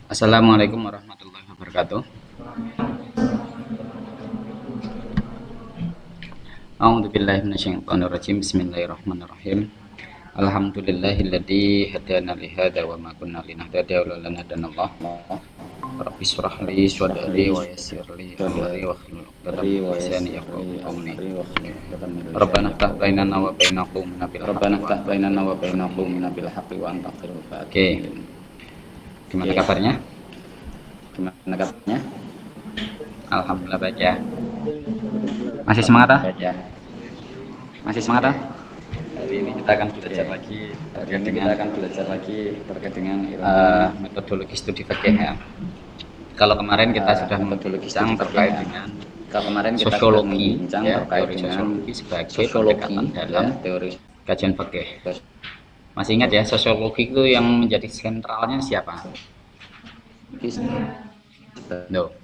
Assalamualaikum warahmatullahi wabarakatuh. A'udzubillahi minasyaitonirrajim. Bismillahirrahmanirrahim. Alhamdulillahilladzi hadana li hadza wa ma kunna linahtadiya laula an hadanallah. Rabbi shrah li sadri wa yassir li amri wa hlul 'uqdatam min lisani yafqahu qawli. Rabbana ftah bainana wa baina qaumina bil haqqi wa anta khairul faatihin. Gimana kabarnya? Gimana kabarnya? Alhamdulillah baik ya. Masih semangat ah? Masih semangat ah? Hari ini kita akan belajar lagi terkait dengan metodologi studi fikih ya. Kalau kemarin kita sudah membincang terkait dengan sosiologi ya, teori sosiologi sebagai pendekatan dalam teori kajian fikih. Masih ingat ya, sosiologi itu yang menjadi sentralnya siapa? No.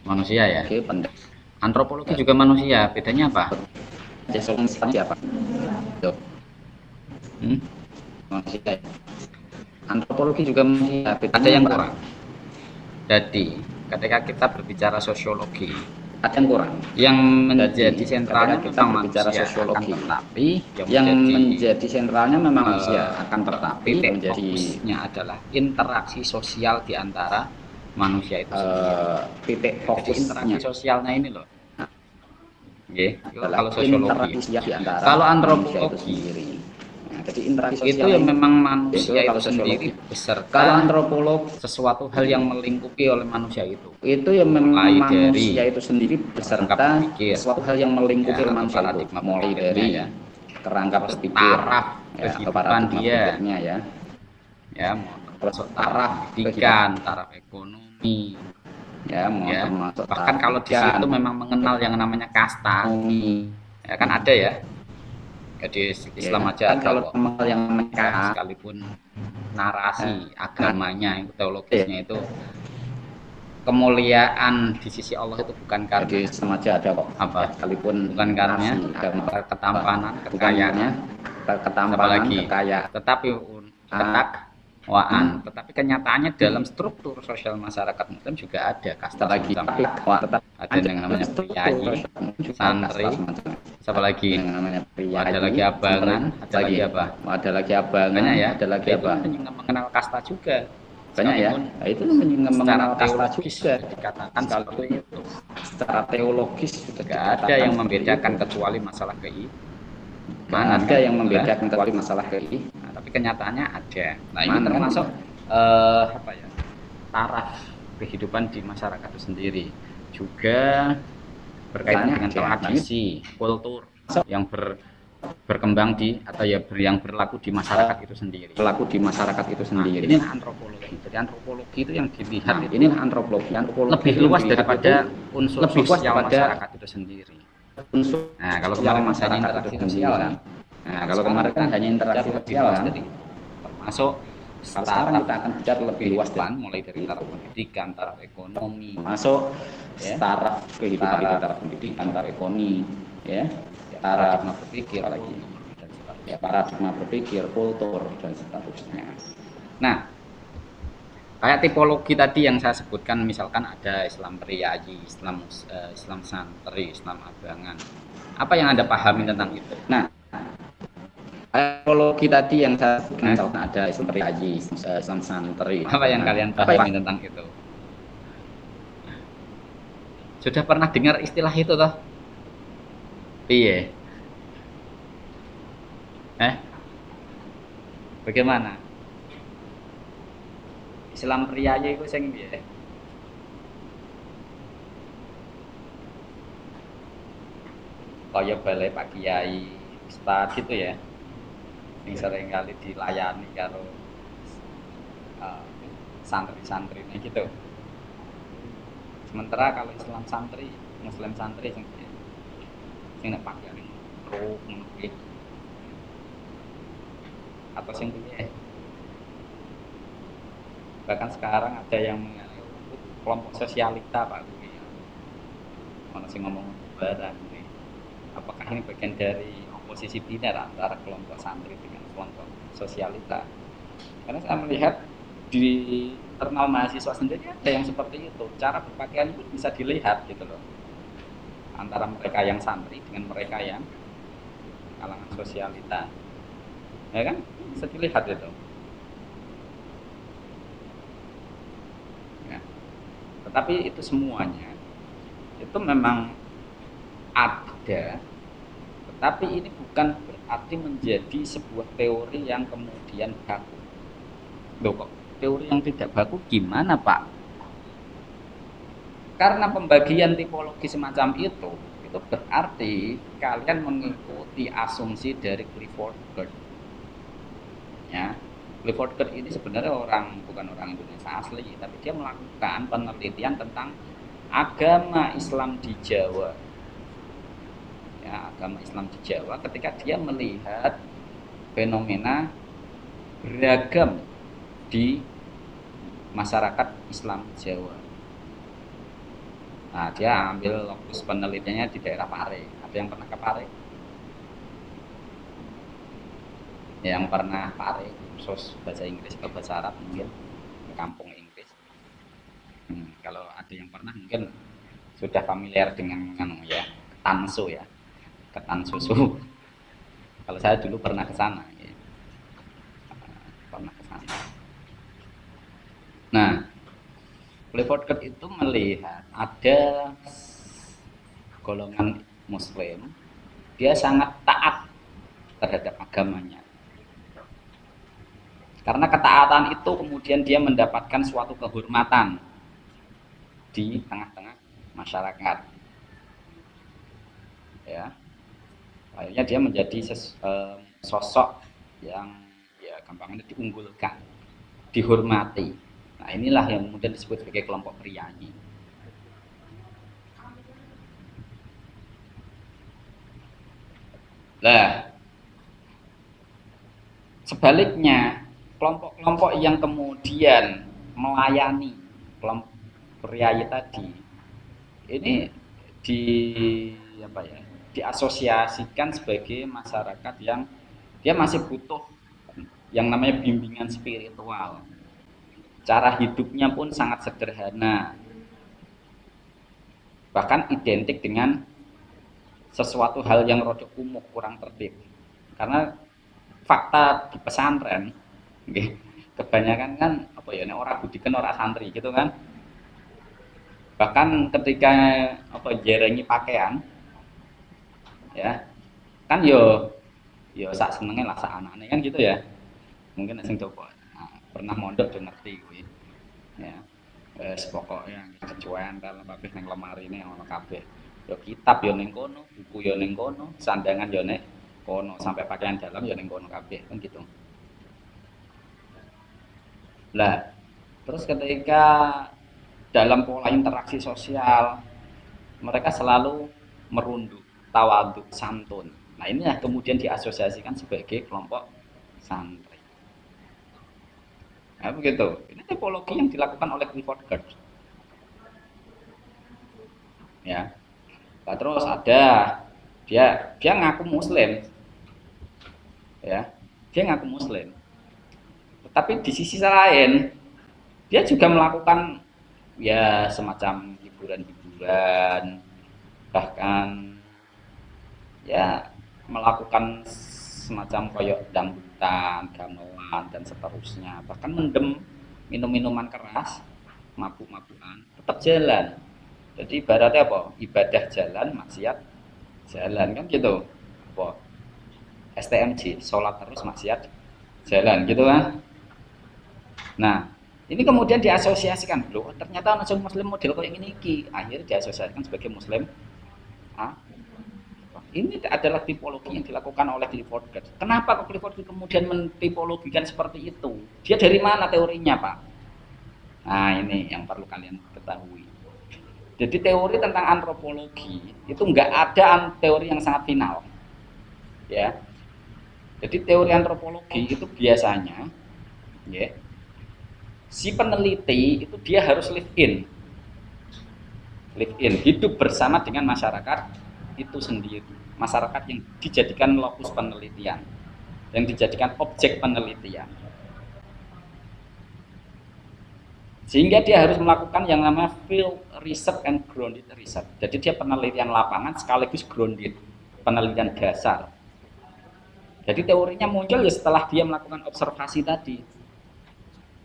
Manusia ya. Antropologi juga manusia, bedanya apa? Siapa? Manusia. Antropologi juga manusia, ada yang kurang. Jadi, ketika kita berbicara sosiologi, ada yang kurang. Yang menjadi sentralnya kita berbicara sosiologi, tetapi yang menjadi sentralnya memang manusia akan tetapi fokusnya adalah interaksi sosial di antara manusia itu titik fokus interaksi sosialnya ini loh. Kalau sosiologi, kalau antropologi jadi interaksi itu yang memang manusia itu sendiri beserta kalau antropolog sesuatu hal yang melingkupi oleh manusia itu yang memang manusia itu sendiri beserta sesuatu hal yang melingkupi oleh manusia itu mulai dari kerangka berpikir taraf kehidupan dia ya taraf pendidikan, taraf ekonomi bahkan kalau di situ memang mengenal yang namanya kasta ya kan ada ya. Di Islam aja kalau yang mereka sekalipun narasi agamanya itu teologisnya itu kemuliaan di sisi Allah itu bukan karena Islam aja ada kok apa sekalipun bukan karena ketampanan kekayaannya tetapi ketakwaan tetapi kenyataannya dalam struktur sosial masyarakat Muslim juga ada kasta lagi ada yang namanya priayi santri siapa lagi namanya pria ada lagi abangan ada lagi apa ada lagi abangan ya ada lagi apa mengenal kasta juga banyak ya nah, itu mengenal kasta juga dikatakan seperti itu secara teologis juga ada yang membedakan kecuali masalah keimanan ada yang membedakan kecuali masalah keimanan nah, tapi kenyataannya ada nah ini termasuk apa ya taraf kehidupan di masyarakat itu sendiri juga berkaitan dengan tradisi, kultur yang berkembang di atau ya yang berlaku di masyarakat itu sendiri. Ini antropologi. Jadi antropologi itu yang dilihat ini antropologi lebih luas daripada unsur sosial masyarakat itu sendiri. Nah, kalau kemarin masanya interaksi sosial kan. Nah, kalau kemarin kan hanya interaksi sosial kan. Termasuk sekarang kita akan bicara lebih luas mulai dari taraf pendidikan, taraf ekonomi, masuk taraf kehidupan kita, taraf pendidikan, taraf ekonomi, ya, paradigma berpikir lagi, ya paradigma berpikir, kultur dan seterusnya. Nah, kayak tipologi tadi yang saya sebutkan, misalkan ada Islam priayi, Islam santri, Islam abangan. Apa yang Anda pahami tentang itu? Nah, tipologi tadi yang saya sebutkan ada Islam priayi, Islam santri. Apa yang kalian pahami tentang itu? Sudah pernah dengar istilah itu toh? Iya. Bagaimana? Islam priayi itu sing piye? Kaya balai Pak Kiai Ustadz gitu ya. Yang sering kali dilayani karo santri-santrinya gitu. Sementara kalau Islam santri, Muslim santri sing nek pakai truk mungkin atau sing piye. Bahkan sekarang ada yang kelompok sosialita Pak Kuwi. Ono sing ngomong barang ini. Apakah ini bagian dari oposisi biner antara kelompok santri dengan kelompok sosialita? Karena saya melihat di internal mahasiswa sendiri ada yang seperti itu. Cara berpakaian pun bisa dilihat gitu loh. Antara mereka yang santri dengan mereka yang kalangan sosialita. Ya kan? Bisa dilihat itu. Ya. Tetapi itu semuanya itu memang ada, tetapi ini bukan berarti menjadi sebuah teori yang kemudian baku. Loh kok teori yang tidak baku gimana Pak? Karena pembagian tipologi semacam itu berarti kalian mengikuti asumsi dari Clifford Geertz. Ya, Clifford Geertz ini sebenarnya bukan orang Indonesia asli, tapi dia melakukan penelitian tentang agama Islam di Jawa. Ya, agama Islam di Jawa ketika dia melihat fenomena beragam di masyarakat Islam Jawa. Nah, dia ambil lokus penelitiannya di daerah Pare. Ada yang pernah ke Pare? Yang pernah Pare, khusus bahasa Inggris atau bahasa Arab mungkin, ke kampung Inggris. Kalau ada yang pernah mungkin sudah familiar dengan ya, ketan susu ya, ketan susu. Kalau saya dulu pernah ke sana, ya. Pernah ke sana. Nah, Clifford Geertz itu melihat ada golongan Muslim, dia sangat taat terhadap agamanya. Karena ketaatan itu kemudian dia mendapatkan suatu kehormatan di tengah-tengah masyarakat. Ya, akhirnya dia menjadi sosok yang ya gampangnya diunggulkan, dihormati. Nah, inilah yang kemudian disebut sebagai kelompok priayi. Nah, sebaliknya kelompok-kelompok yang kemudian melayani kelompok priayi tadi ini diasosiasikan sebagai masyarakat yang dia masih butuh yang namanya bimbingan spiritual. Cara hidupnya pun sangat sederhana, bahkan identik dengan sesuatu hal yang rodok kumuh, kurang tertib. Karena fakta di pesantren, kebanyakan kan orang budikan orang santri gitu kan. Bahkan ketika jerengi pakaian, ya kan yo sak senengnya lah sak anaknya kan gitu ya. Mungkin sing coba pernah mondok tuh ngerti gue. Ya. Pokoknya kecuan kalau kabeh ning lemari ini ono kabeh. Yo kitab yo ning kono, buku yo ning kono, sandangan yo ning kono, sampai pakaian dalam yo ning kono kabeh kan gitu. Lah, terus ketika dalam pola interaksi sosial mereka selalu merunduk, tawaduk, santun. Nah, inilah kemudian diasosiasikan sebagai kelompok santri. Nah, begitu. Ini tipologi yang dilakukan oleh Clifford Geertz. Ya. Nah, terus ada dia ngaku muslim. Ya. Dia ngaku muslim. Tetapi di sisi lain dia juga melakukan ya semacam hiburan-hiburan, bahkan ya melakukan semacam koyok dangdutan, gamelan dan seterusnya, bahkan mendem minum-minuman keras, mabuk-mabukan, tetap jalan. Jadi ibaratnya apa? Ibadah jalan, maksiat jalan kan gitu. Apa? STMJ, sholat terus maksiat jalan gitu kan. Nah, ini kemudian diasosiasikan, loh ternyata anak muslim model kayak gini akhirnya diasosiasikan sebagai muslim. Ini adalah tipologi yang dilakukan oleh Clifford Geertz. Kenapa Clifford Geertz kemudian mentipologikan seperti itu? Dia dari mana teorinya, Pak? Nah, ini yang perlu kalian ketahui. Jadi teori tentang antropologi itu enggak ada teori yang sangat final. Ya. Jadi teori antropologi itu biasanya ya, si peneliti itu dia harus live in, hidup bersama dengan masyarakat itu sendiri, masyarakat yang dijadikan lokus penelitian, yang dijadikan objek penelitian. Sehingga dia harus melakukan yang namanya field research and grounded research. Jadi dia penelitian lapangan sekaligus grounded, penelitian dasar. Jadi teorinya muncul ya setelah dia melakukan observasi tadi.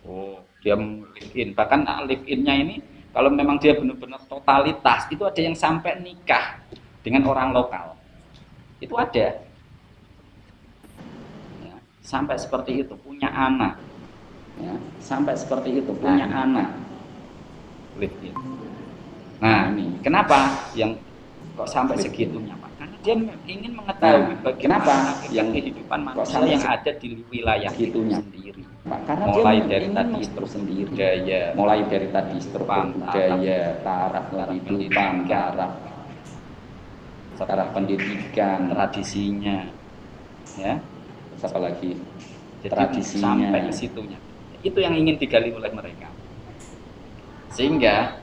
Oh, dia live in. Bahkan live in-nya ini kalau memang dia benar-benar totalitas, itu ada yang sampai nikah dengan orang lokal. Itu ada. Ya, sampai seperti itu, punya anak. Ya, sampai seperti itu, punya anak. Live in. Nah, ini kenapa yang kok sampai segitunya, Pak? Karena dia ingin mengetahui bagaimana yang kehidupan manusia yang ada di wilayah itu sendiri. Pak, karena mulai dari tadi struktur sendiri, budaya, mulai dari tadi struktur budaya, taraf kehidupan, taraf pendidikan, tradisinya, ya, apa lagi? Tradisinya sampai ke situnya. Itu yang ingin digali oleh mereka. Sehingga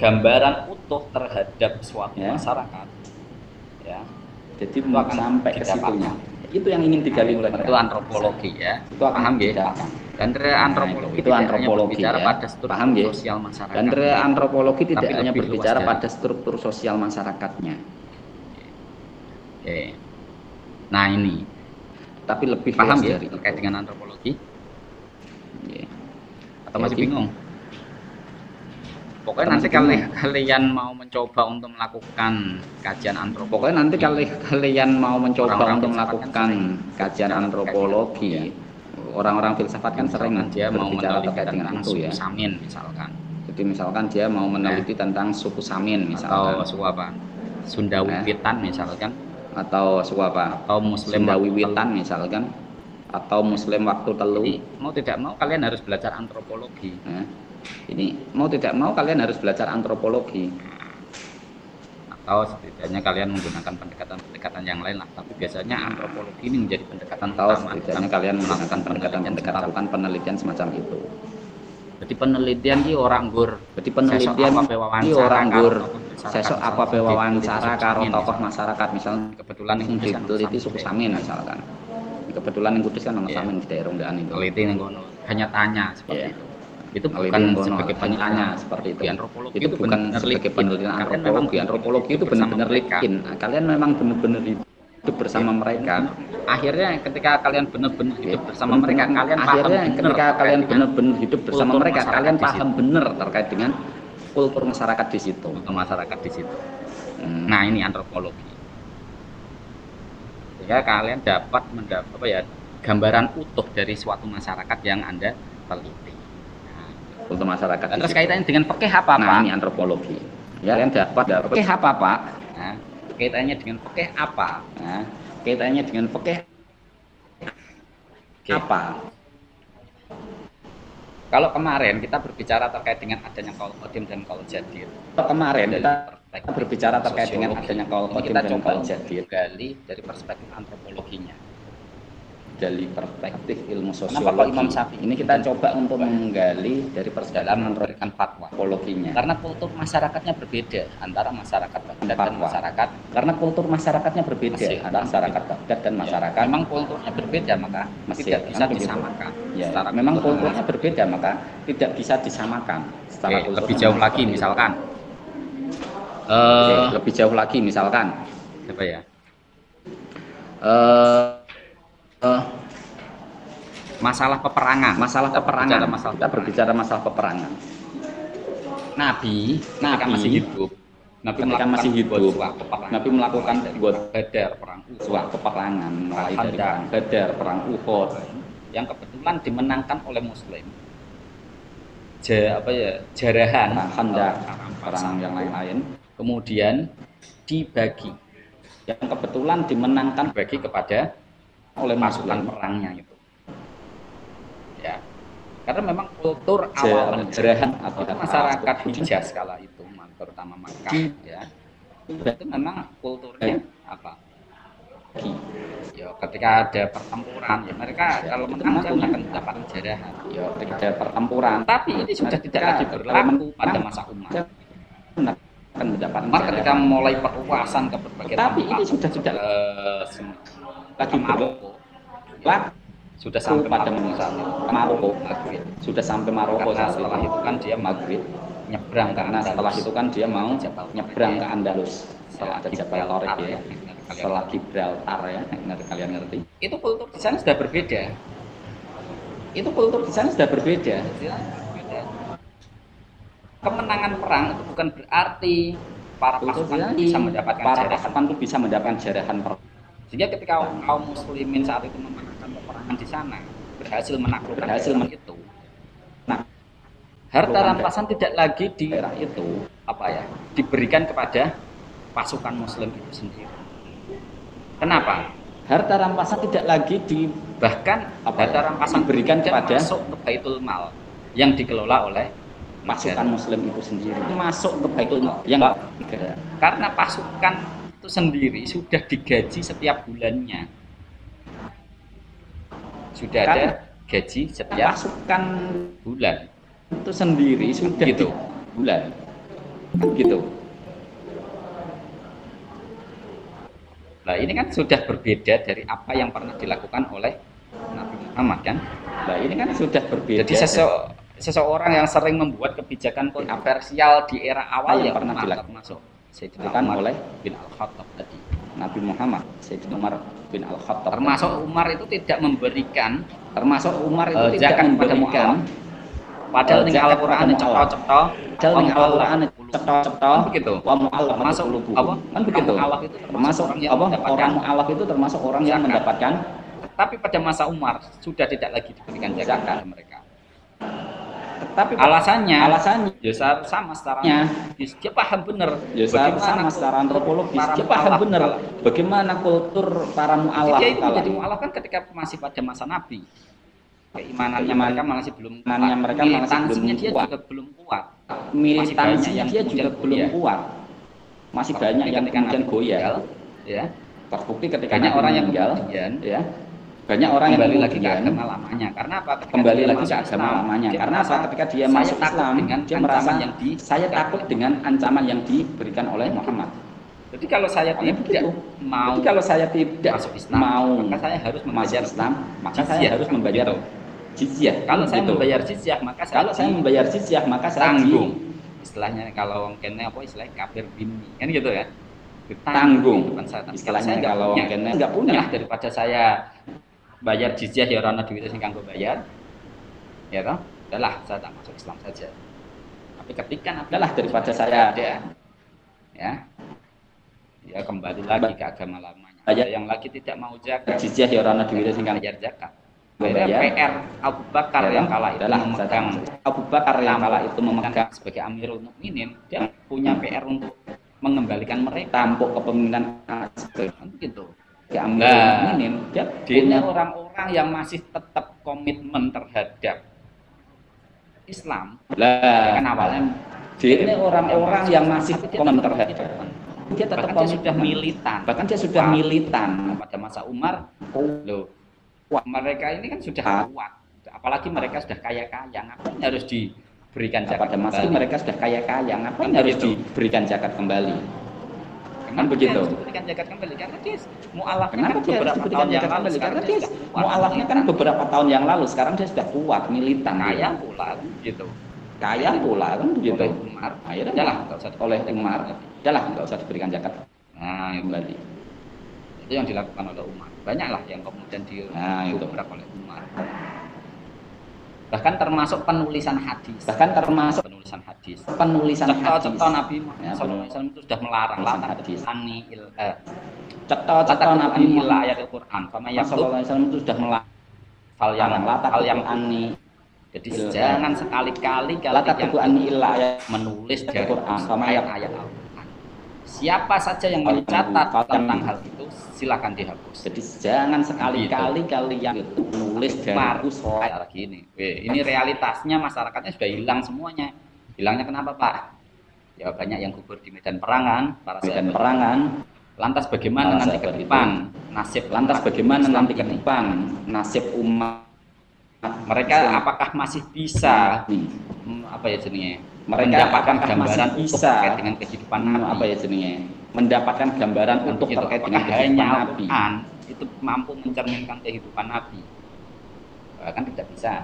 gambaran utuh terhadap suatu masyarakat, ya, jadi akan sampai ke situnya. Itu yang ingin digali oleh mereka. Itu antropologi, ya. Itu paham ya? Dan antropologi itu antropologi berbicara pada struktur sosial masyarakat. Dan antropologi tidak hanya berbicara pada struktur sosial masyarakatnya. Oke. Nah ini, tapi lebih paham ya terkait dengan antropologi? Atau masih bingung? Pokoknya nanti kalian mau mencoba untuk melakukan kajian antropologi. Pokoknya nanti kalian mau mencoba untuk melakukan kajian antropologi. Orang-orang filsafat kan sering dia mau meneliti tentang suku Samin misalkan. Jadi misalkan dia mau meneliti tentang suku Samin misalkan. Atau suku apa? Sunda Wiwitan misalkan. Atau suku apa? Atau Muslim Sunda Wiwitan misalkan. Atau Muslim waktu telu. Jadi, mau tidak mau kalian harus belajar antropologi. Ini mau tidak mau kalian harus belajar antropologi. Atau setidaknya kalian menggunakan pendekatan-pendekatan yang lain lah. Tapi biasanya antropologi ini menjadi pendekatan utama. Setidaknya kalian menggunakan pendekatan penelitian semacam itu. Jadi penelitian ini orang gur. Jadi penelitian ini orang gur. Sesok apa wawancara karo tokoh masyarakat misalnya kebetulan yang diteliti suku Samin misalkan. Kebetulan yang Kudus kan nama Samin di daerah Undaan itu. Teliti yang kono. Hanya tanya seperti itu. Itu bukan sebagai penelitian seperti itu. Antropologi itu bukan sebagai penelitian antropologi. Antropologi itu benar-benar likin. Kalian memang benar-benar hidup bersama mereka. Akhirnya ketika kalian benar-benar hidup bersama mereka, kalian paham benar terkait dengan kultur masyarakat di situ. Nah ini antropologi. Sehingga kalian dapat gambaran utuh dari suatu masyarakat yang Anda teliti. Kultur masyarakat. Terus kaitannya dengan fikih apa, Pak? Nah, ini antropologi. Ya, kalian dapat fikih apa, Pak? Nah, kaitannya dengan fikih apa? Nah, kaitannya dengan fikih apa? Kalau kemarin kita berbicara terkait dengan adanya qaul qadim dan qaul jadid. Kalau kemarin kita berbicara terkait dengan adanya qaul qadim dan qaul jadid, gali dari perspektif antropologinya. Dari perspektif ilmu sosiologi. Imam Syafi'i ini kita coba untuk menggali dari perspektif memberikan fatwa antropologinya. Karena kultur masyarakatnya berbeda antara masyarakat Baghdad dan masyarakat. Karena kultur masyarakatnya berbeda antara masyarakat Baghdad dan masyarakat. Memang kulturnya berbeda maka tidak bisa disamakan. Ya, memang kulturnya berbeda maka tidak bisa disamakan. Lebih jauh lagi misalkan. Lebih jauh lagi misalkan. Apa ya? Masalah peperangan. Kita berbicara masalah peperangan. Nabi masih hidup. Nabi masih hidup. Nabi melakukan Badar, perang Uhud, peperangan mulai dari perang Badar, perang Uhud yang kebetulan dimenangkan oleh Muslim. Jarahan, Khandaq, perang yang lain-lain. Kemudian dibagi. Yang kebetulan dimenangkan bagi kepada oleh pasukan perangnya itu. Ya. Karena memang kultur awal Jarahan atau masyarakat Hijaz kala itu, terutama Makkah ya. Itu memang kulturnya apa? Ya, ketika ada pertempuran ya mereka kalau menang akan mendapat jarahan. Ya, ketika ada pertempuran. Tapi ini sudah tidak lagi berlaku pada masa Umar. Akan mendapat ketika mulai perluasan ke berbagai tempat. Tapi ini sudah lagi berlaku sudah sampai pada Maroko, maghrib. sudah sampai Maroko. Karena setelah itu kan dia maghrib nyebrang, karena setelah itu kan dia mau nyebrang ke Andalus, setelah ada Jabal Tariq ya, setelah Gibraltar ya, kalian ngerti. Itu kultur di sana sudah berbeda. Itu kultur di sana sudah berbeda. Kemenangan perang itu bukan berarti para pasukan bisa mendapatkan pasukan itu bisa mendapatkan jarahan perang. Sehingga ketika kaum muslimin saat itu memenangkan peperangan di sana, berhasil menaklukkan itu. Nah, harta rampasan tidak lagi di daerah itu diberikan kepada pasukan muslim itu sendiri. Kenapa? Harta rampasan tidak lagi bahkan harta rampasan diberikan kepada masuk ke Baitul Mal yang dikelola oleh pasukan muslim itu sendiri. Masuk ke Baitul Mal yang negara. Karena pasukan itu sendiri sudah digaji setiap bulannya. Sudah ada gaji setiap pasukan bulan. Itu sendiri sudah gitu. Bulan. Gitu. Nah, ini kan sudah berbeda dari apa yang pernah dilakukan oleh Nabi Muhammad kan? Nah, ini kan sudah berbeda. Jadi seseorang yang sering membuat kebijakan kontroversial di era awal yang pernah dilakukan Sayyidina Umar bin Al-Khattab tadi. Nabi Muhammad, Sayyidina Umar bin Al-Khattab. Termasuk Umar itu tidak memberikan, zakat kepada Mu'alaf. Padahal ning Al-Qur'an cetha-cetha, ning Al-Qur'an cetha-cetha begitu. Wa mu'allaf masuk apa? Kan begitu. Mu'alaf itu termasuk orang mu'alaf itu termasuk orang yang mendapatkan. Tapi pada masa Umar sudah tidak lagi diberikan zakat kepada mereka. Tapi alasannya ya sama secara dia paham benar sama secara antropologis dia paham benar bagaimana kultur para mu'alaf. Dia itu menjadi mu'alaf kan ketika masih pada masa Nabi, keimanannya mereka masih belum kuat, militansinya dia juga belum kuat, militansinya dia juga belum kuat, masih banyak yang kemudian goyah ya. Terbukti ketika banyak orang yang meninggal ya, banyak orang yang kembali lagi ke agama lamanya. Karena apa? Kembali lagi ke agama lamanya. Karena apa? Ketika dia masuk Islam, dia merasa saya takut dengan ancaman yang diberikan oleh Muhammad. Jadi kalau saya tidak mau masuk Islam, maka saya harus membayar Islam, maka saya harus membayar jizyah. Kalau saya membayar jizyah, maka saya tanggung. Istilahnya kalau kene apa istilah kafir bimi, kan gitu ya. Tanggung. Istilahnya kalau kene enggak punya, daripada saya bayar jizyah ya orang duit sing kanggo bayar, ya toh, udahlah saya tak masuk Islam saja. Tapi ketika adalah daripada saya ada, ya kembali lagi ke agama lamanya. Ada yang lagi tidak mau zakat, jizyah ya orang duit sing kanggo bayar zakat. PR Abu Bakar yang kala itu memegang, Abu Bakar yang kala itu memegang sebagai Amirul Mukminin, dia punya PR untuk mengembalikan mereka tampuk kepemimpinan gitu. Dia orang-orang yang masih tetap komitmen terhadap Islam. Lah, kan awalnya dia orang-orang yang masih komitmen terhadap. Dia tetap sudah militan. Bahkan dia sudah militan pada masa Umar. Loh, mereka ini kan sudah kuat. Apalagi mereka sudah kaya-kaya, ngapain harus diberikan zakat? Pada masa mereka sudah kaya-kaya, ngapain harus diberikan zakat kembali? Kan begitu. Diberikan zakat kembali karena dia mu'alafnya kan beberapa tahun yang lalu. Karena dia mu'alafnya kan beberapa tahun yang lalu. Sekarang dia sudah kuat, militan, kaya pula gitu. Kaya pula kan begitu. Oleh Umar, oleh Umar, udahlah nggak usah diberikan zakat. Nah, kembali. Itu yang dilakukan oleh Umar. Banyaklah yang kemudian diobrak oleh Umar. Bahkan termasuk penulisan hadis. Penulisan hadis. Nabi Muhammad SAW itu sudah melarang hadis. Cetha Nabi Muhammad ayat Al-Qur'an. Kama sallallahu alaihi wasallam itu sudah melarang hal yang ani. Jadi jangan sekali-kali menulis dari Al-Qur'an sama ayat Al-Qur'an. Siapa saja yang mencatat tentang hal itu silakan dihapus. Jadi jangan sekali-kali kalian itu menulis dari soal gini. Ini realitasnya masyarakatnya sudah hilang semuanya. Hilangnya kenapa, Pak? Ya banyak yang gugur di medan perangan, Lantas bagaimana nanti ke depan nasib umat mereka apakah masih bisa mendapatkan gambaran terkait dengan kehidupan Nabi? Mendapatkan gambaran untuk terkait dengan kehidupan Nabi. Itu mampu mencerminkan kehidupan Nabi. kan tidak bisa.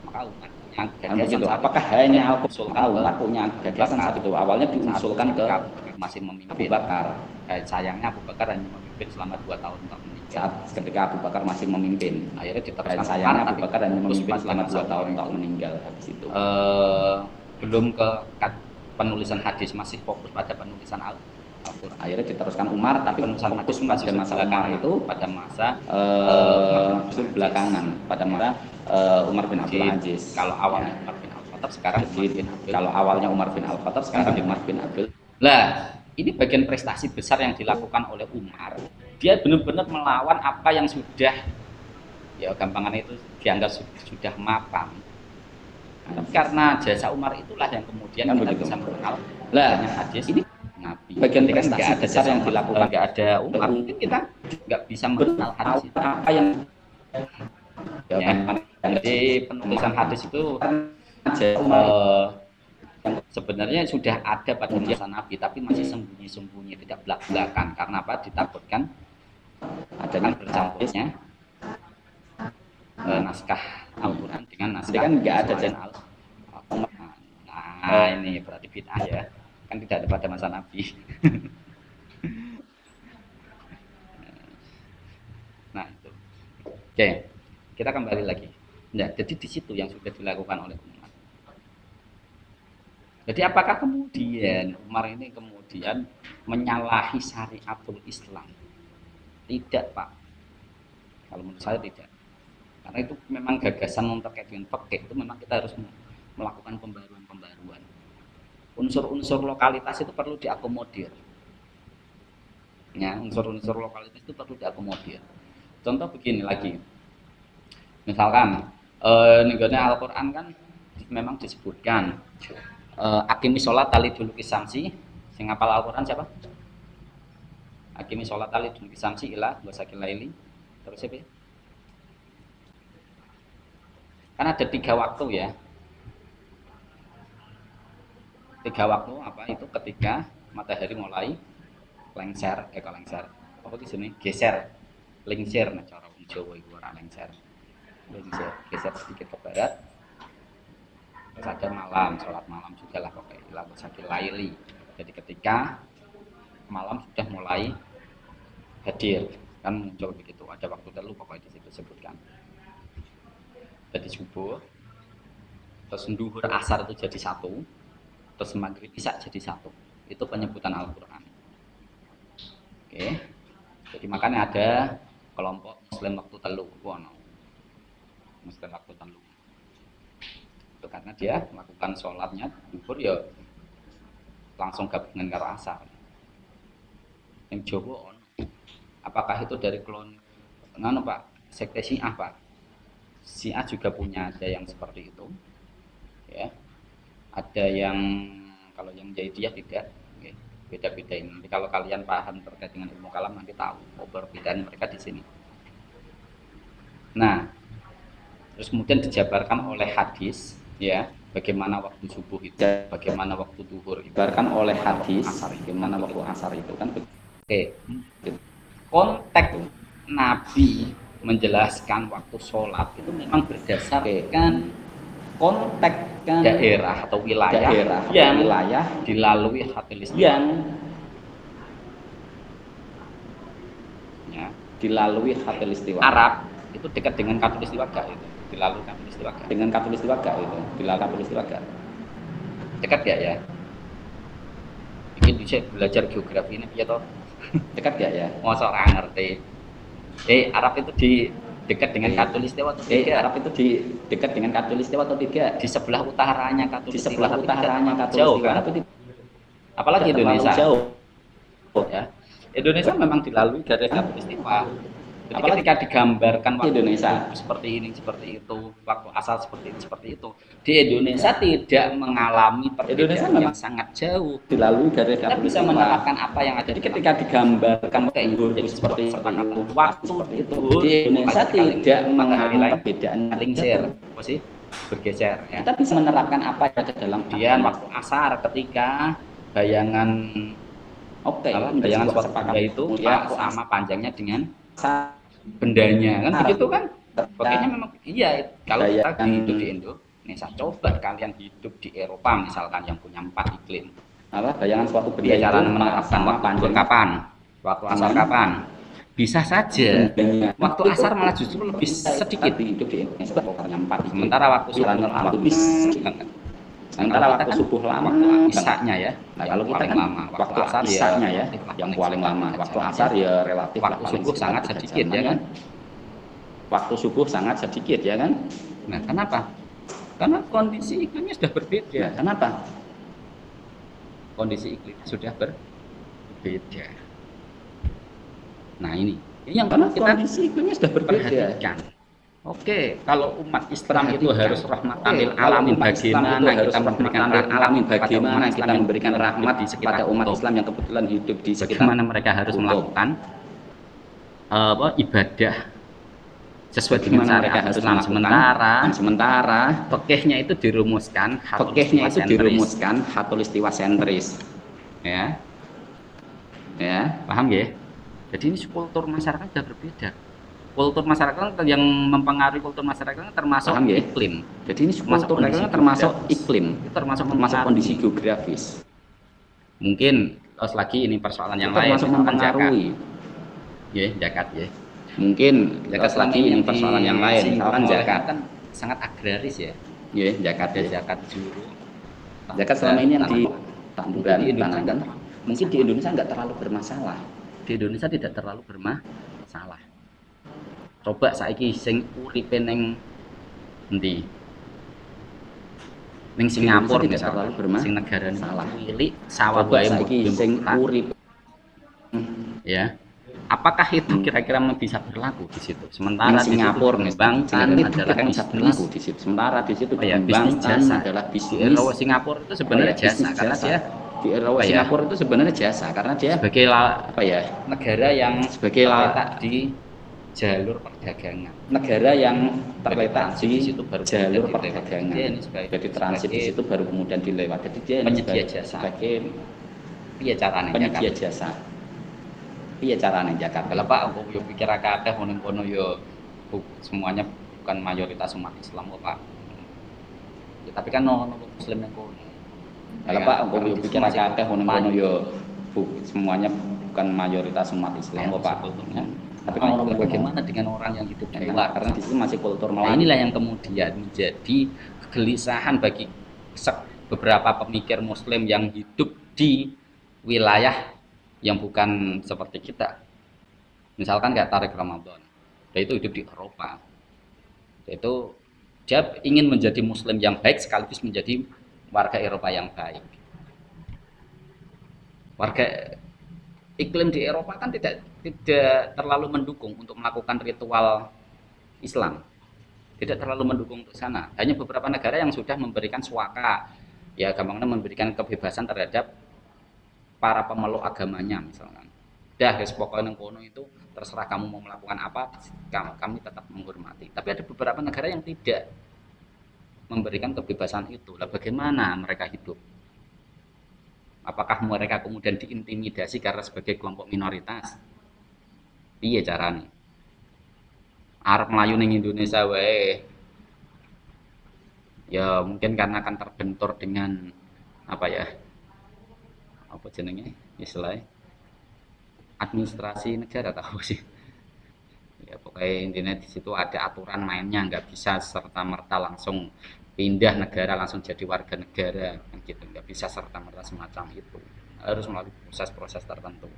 Maka umat punya Kan gagasan begitu. saat Apakah itu. hanya Usulkan Umat punya gagasan saat itu? Awalnya diusulkan ke masih Abu memimpin. Bakar. Sayangnya Abu Bakar hanya memimpin selama 2 tahun tak meninggal. Saat ketika Abu Bakar masih memimpin. Akhirnya diteruskan Sayangnya Abu tapi Bakar hanya terus memimpin selama 2 tahun Umar. tak meninggal habis itu. Belum ke penulisan hadis, masih fokus pada penulisan Al-Quran. Akhirnya diteruskan Umar, tapi penulisan fokus hadis pada masa Umar itu pada masa justru belakangan pada masa Umar bin Abdul Aziz. Kalau awalnya Umar bin Al-Khattab, sekarang kalau awalnya Umar bin Al-Khattab, sekarang Umar bin Abdul. Lah, ini bagian prestasi besar yang dilakukan oleh Umar. Dia benar-benar melawan apa yang sudah, ya gampangan itu dianggap sudah mapan. Karena jasa Umar itulah yang kemudian kan kita begitu. bisa mengenal Hadis ini Nabi. Bagian prestasi nggak ada besar jasa yang Umar, dilakukan, nggak ada Umar, mungkin kita nggak bisa mengenal hadis itu. apa yang Ya, jadi penulisan hadis itu yang sebenarnya sudah ada pada masa Nabi, tapi masih sembunyi-sembunyi, tidak belak-belakan. Karena apa? Ditakutkan adanya bercampurnya naskah Al-Quran dengan naskah kan nggak ada selain Al-Quran. Nah, ini berarti bid'ah ya. Kan tidak ada pada masa Nabi. Nah, itu. Oke, kita kembali lagi. Ya, jadi di situ yang sudah dilakukan oleh Umar. Jadi apakah kemudian Umar ini kemudian menyalahi syariatul Islam? Tidak, Pak. Kalau menurut saya tidak. Karena itu memang gagasan terkait dengan fikih itu memang kita harus melakukan pembaruan-pembaruan. Unsur-unsur lokalitas itu perlu diakomodir. Ya, unsur-unsur lokalitas itu perlu diakomodir. Contoh begini lagi. Misalkan negara Al-Quran kan memang disebutkan akimi sholat tali dulu kisamsi, sing ngapal Al-Quran siapa? Akimi sholat tali dulu kisamsi ilah wasakilaili. Terus siapa? Kan ada 3 waktu ya. 3 waktu apa itu ketika matahari mulai lengser, apa di sini geser, lengser, nah cara wong Jawa itu ora lengser, geser sedikit ke barat. Terus ada malam, sholat malam juga lah pokoknya, ilah wasakil laili. Jadi ketika malam sudah mulai hadir, kan muncul begitu. Ada waktu telu pokoknya di situ sebutkan. Jadi subuh, terus duhur asar itu jadi 1, terus maghrib isya jadi 1. Itu penyebutan Al-Quran. Oke, jadi makanya ada kelompok Muslim waktu telu, Muslim waktu telu. Itu karena dia melakukan sholatnya duhur ya langsung gabungan karo asar. Yang Jawa apakah itu dari klon Pak sekte Syiah Pak? Syiah juga punya, ada yang seperti itu ya, ada yang kalau yang Zaidiyah tidak, beda-beda ini. Nanti kalau kalian paham terkait dengan ilmu kalam nanti tahu perbedaan mereka di sini. Nah, terus kemudian dijabarkan oleh hadis ya, bagaimana waktu subuh itu, bagaimana waktu duhur itu, dijabarkan oleh hadis, bagaimana waktu asar itu kan. Oke, konteks Nabi menjelaskan waktu sholat itu memang berdasarkan konteks daerah atau wilayah yang dilalui khatil istiwa. Dilalui khatil istiwa. Arab itu dekat dengan khatil istiwa gak itu? Dilalui khatil istiwa gak? Dengan khatil istiwa gak itu? Dilalui khatil istiwa gak? Dekat gak ya? Bikin bisa belajar geografi ini ya toh? Dekat gak ya? Masa orang ngerti. Arab itu di dekat dengan Katulistiwa atau tidak? Arab itu di dekat dengan Katulistiwa atau tidak? Di sebelah utaranya Katulistiwa. Di sebelah utaranya Katulistiwa. Kan? Apalagi Indonesia. Jauh. Ya. Indonesia memang dilalui garis Katulistiwa. Jadi ketika digambarkan waktu Indonesia seperti ini, seperti itu, waktu asal seperti ini, seperti itu, di Indonesia tidak mengalami perbedaan yang sangat jauh. Dilalui garis kita bisa menerapkan apa yang ada. Jadi ketika digambarkan kayak Indonesia seperti itu, waktu itu di Indonesia tidak mengalami perbedaan lingser, apa sih? Bergeser. Ya. Kita bisa menerapkan apa yang ada dalam kemudian waktu asar ketika bayangan bayangan suatu benda itu sama panjangnya dengan bendanya kan begitu kan Pakainya memang iya. Kalau kita Bayangkan hidup di Indonesia, coba kalian hidup di Eropa misalkan yang punya 4 iklim. apa bayangan suatu benda Dia itu cara menerapkan sama waktu panjang kapan, waktu asar kapan. Bisa saja bendanya waktu asar malah justru lebih sedikit. hidup di Indonesia pokoknya 4 Sementara waktu subuh waktu sementara waktu subuh lama waktu isaknya ya. nah, kalau kita paling kan lama waktu asar isaknya ya relatif yang paling lama waktu asar ya relatif waktu subuh sangat sedikit ya kan. waktu subuh sangat sedikit ya kan. Nah kenapa? Karena kondisi iklimnya sudah berbeda. Nah, kenapa? Kondisi iklim sudah berbeda. Nah ini yang Karena kita kondisi iklimnya sudah berbeda. perhatikan. Oke, kalau umat Islam itu harus rahmatan lil Kalau alamin, umat Islam itu bagaimana harus kita memberikan rahmatan lil alamin, kepada bagaimana umat kita Islam yang memberikan hidup rahmat di sekitar kepada umat kutub. Islam yang kebetulan hidup di sekitar Bagaimana mereka harus kutub. melakukan ibadah sesuai dengan Bagaimana mereka syariat harus Islam. melakukan. Sementara Fikihnya itu dirumuskan fikihnya itu sentris. dirumuskan khatulistiwa sentris. Ya, Ya, paham ya? Jadi ini kultur masyarakat sudah berbeda. Kultur masyarakat yang mempengaruhi kultur masyarakat termasuk Paham, ya? iklim. jadi ini kultur mereka termasuk iklim, Itu termasuk kondisi geografis. Mungkin lagi ini persoalan yang Itu lain. termasuk Misalkan mempengaruhi. Ya, zakat ya. Mungkin Zakat lagi ini persoalan yang lain, misalkan zakat. kan sangat agraris ya. Ya, zakat Ada ya. zakat juru. Zakat selama ini yang di Mungkin di Indonesia tanah. nggak Mungkin di Indonesia nggak terlalu bermasalah. Di Indonesia tidak terlalu bermasalah. Coba saiki sing uripe ning endi? Ning Singapura tidak misalkan, terlalu bermasalah. sing negarane Salah. cilik sawah Coba wae saiki sing urip ya. Apakah itu kira-kira bisa berlaku di situ? Sementara di Singapura mengembangkan adalah bisa bisnis. berlaku di situ. Sementara di situ Oh ya, bisnis dikembangkan jasa. adalah Di bisnis. Eropa Singapura itu sebenarnya jasa bisnis karena jasa. dia Di Eropa apa ya? Singapura itu sebenarnya jasa karena dia sebagai apa ya? negara yang Sebagai terletak di jalur perdagangan. Negara yang terletak Transit di situ baru jalur kemudian perdagangan. dia ini sebagai- Jadi transit di sebagai situ baru kemudian dilewat. Jadi dia ini penyedia jasa. sebagai Piye carane penyedia zakat? jasa. Iya caranya zakat. Kalau Pak, aku yo pikir akeh kono yo semuanya bukan mayoritas umat Islam kok Pak. Ya, tapi kan no muslim yang kono. Kalau Pak, aku pikir akeh ngono yo semuanya bukan mayoritas umat Islam kok Pak. Sebetulnya. Tapi Nah, kalau bagaimana dengan orang yang hidup di luar? karena di situ masih kultur Nah, Melayu. inilah yang kemudian menjadi kegelisahan bagi beberapa pemikir muslim yang hidup di wilayah yang bukan seperti kita. Misalkan kayak Tariq Ramadan, dia itu hidup di Eropa. Dia ingin menjadi muslim yang baik sekaligus menjadi warga Eropa yang baik. Warga iklim di Eropa kan tidak terlalu mendukung untuk melakukan ritual Islam. Tidak terlalu mendukung untuk sana. Hanya beberapa negara yang sudah memberikan suaka, ya gampangnya memberikan kebebasan terhadap para pemeluk agamanya misalkan. Dah, pokoknya nang kono itu terserah kamu mau melakukan apa, kami tetap menghormati. Tapi ada beberapa negara yang tidak memberikan kebebasan itu. Lah bagaimana mereka hidup? Apakah mereka kemudian diintimidasi karena sebagai kelompok minoritas? Iya caranya. Arab Melayu ning Indonesia wae. Ya mungkin karena akan terbentur dengan apa ya? Apa jenenge? Istilahnya administrasi negara tahu sih. Ya pokoknya intinya di situ ada aturan mainnya, nggak bisa serta merta langsung pindah negara langsung jadi warga negara gitu, nggak bisa serta merta semacam itu, harus melalui proses-proses tertentu.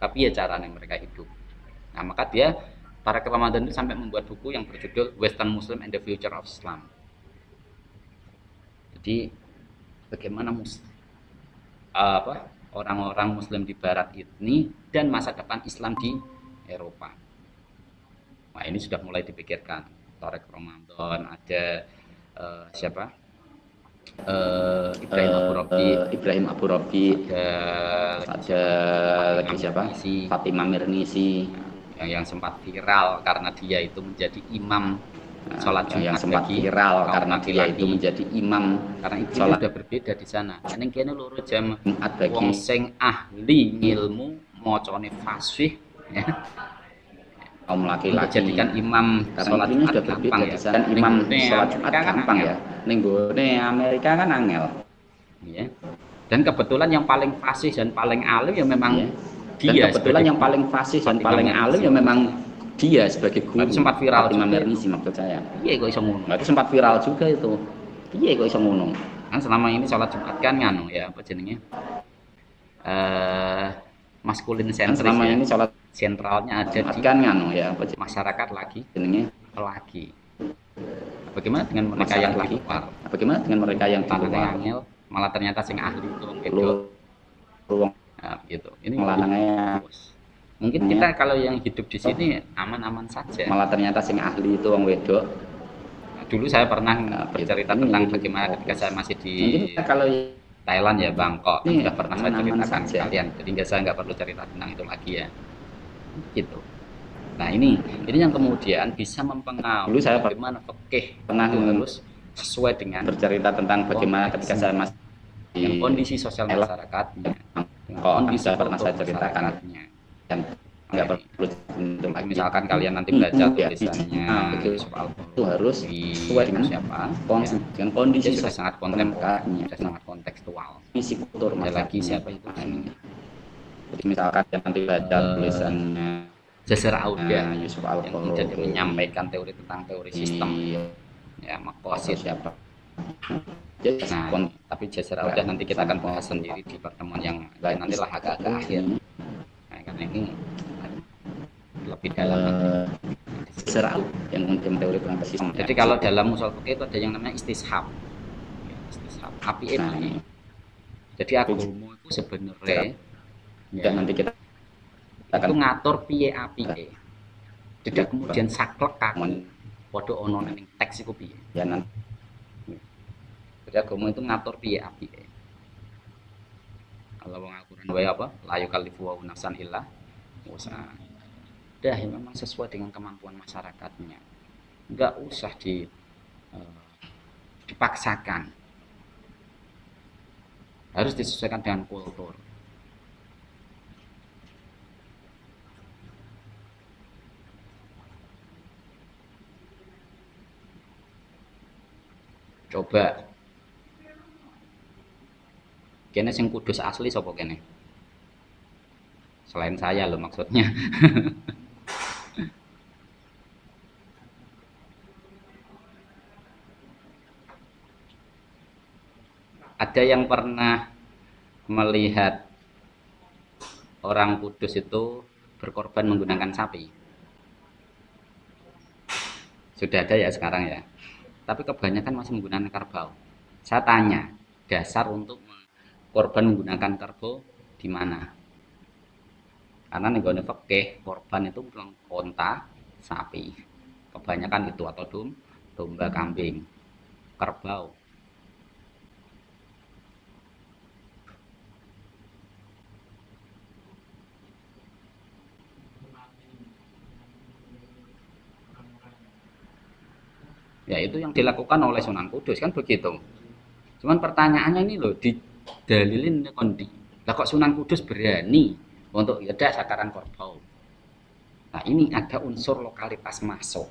Tapi ya caranya mereka hidup. Nah maka dia Tariq Ramadan itu sampai membuat buku yang berjudul Western Muslim and the Future of Islam. Jadi bagaimana orang-orang Muslim di Barat ini dan masa depan Islam di Eropa. Nah ini sudah mulai dipikirkan. Tariq Ramadan, ada siapa? Ibrahim Abu Rabi, ada lagi siapa? Fatimah Mirnisi yang sempat viral karena dia itu menjadi imam sholat Jumat, yang sempat viral karena dia itu menjadi imam karena itu sholat sudah berbeda di sana. Neng kene loro jam wong sing ahli ilmu macane fasih ya. kaum untuk laki-laki jadikan imam karena sholat ini Jumat sudah gampang berbeda ya. dan imam Ning sholat Amerika Jumat kan gampang angel. ya ning gone Amerika kan angel Ya. Dan kebetulan yang paling fasih dan paling alim ya memang ya. Dan dia kebetulan sebagai yang paling fasih dan Fatimah paling alim Mernissi. ya memang dia sebagai Nah, itu guru sempat viral Fatimah juga Mernissi itu. maksud saya. Iya kok iso ngono. Nah, itu sempat viral juga itu. Iya kok iso ngono. Kan selama ini sholat Jumat kan nganu ya apa jenenge? Eh maskulin Kan sentris selama ya. ini sholat Sentralnya ada Jumat di kan nganu ya apa masyarakat lagi jenenge lelaki. Bagaimana dengan mereka yang masyarakat di lagi. luar? Bagaimana dengan mereka yang di Lanangnya luar? angel, malah ternyata sing ahli itu wong wedok. Lu wong Nah, gitu. Ini lanangnya mungkin kita kalau yang hidup di sini aman-aman saja. malah ternyata sing ahli itu wong wedok. Dulu saya pernah bercerita Ini tentang gitu. bagaimana ketika saya masih di Mungkin kalau Thailand ya, Bangkok, kan ini sudah pernah saya aman-aman ceritakan saja. kalian. Jadi saya nggak perlu cerita tentang itu lagi ya. Gitu. Nah ini yang kemudian bisa mempengaruhi Dulu saya bagaimana fikih pernah itu harus sesuai dengan bercerita tentang bagaimana ketika saya masih dengan di kondisi sosial masyarakatnya, dengan Bangkok, kondisi sudah pernah saya kultur ceritakan masyarakatnya. dan nggak perlu untuk lagi. Misalkan kalian nanti belajar Ya, tulisannya itu soal harus sesuai dengan siapa kondisi, ya. dengan kondisi Dia sudah sangat masyarakatnya, sudah sangat kontekstual. kondisi kultur Ada lagi masyarakatnya. siapa itu? Jadi misalkan yang nanti baca tulisannya Jasar Auda Yusuf yang kemudian dia Al-Qurtubi, menyampaikan teori tentang teori sistem ya atau Maqasid. siapa. Jadi Nah, tapi Jasar Auda nanti kita akan bahas sendiri di pertemuan yang lain, nanti lah agak-agak akhir. Nah, karena ini lebih dalam. Serau yang kemudian teori tentang sistem. Jadi kalau dalam usul fikih itu ada yang namanya istishab. Istishab. Api ini. Jadi agama itu sebenarnya ya nanti kita itu ngatur piye apike. Tidak kemudian saklek kaku. Padha ana ning teks iku piye. Ya nanti. Jadi agama itu ngatur piye apike. Kalau wong Al-Qur'an wae apa? La yukallifu wa nafsan illa wus'aha. Dah ya memang sesuai dengan kemampuan masyarakatnya. Enggak usah dipaksakan. Harus disesuaikan dengan kultur. Coba kene sing kudus asli sapa kene? Selain saya loh maksudnya. Ada yang pernah melihat orang kudus itu berkorban menggunakan sapi? Sudah ada ya sekarang ya. Tapi kebanyakan masih menggunakan kerbau. Saya tanya, dasar untuk korban menggunakan kerbau di mana? Karena nih gue fikih korban itu onta, sapi. Kebanyakan itu atau domba, kambing, kerbau. Ya itu yang dilakukan oleh Sunan Kudus kan begitu. Cuman pertanyaannya ini loh didalilin kondi. Lah kok Sunan Kudus berani untuk ada sakaran kerbau? Nah ini ada unsur lokalitas masuk.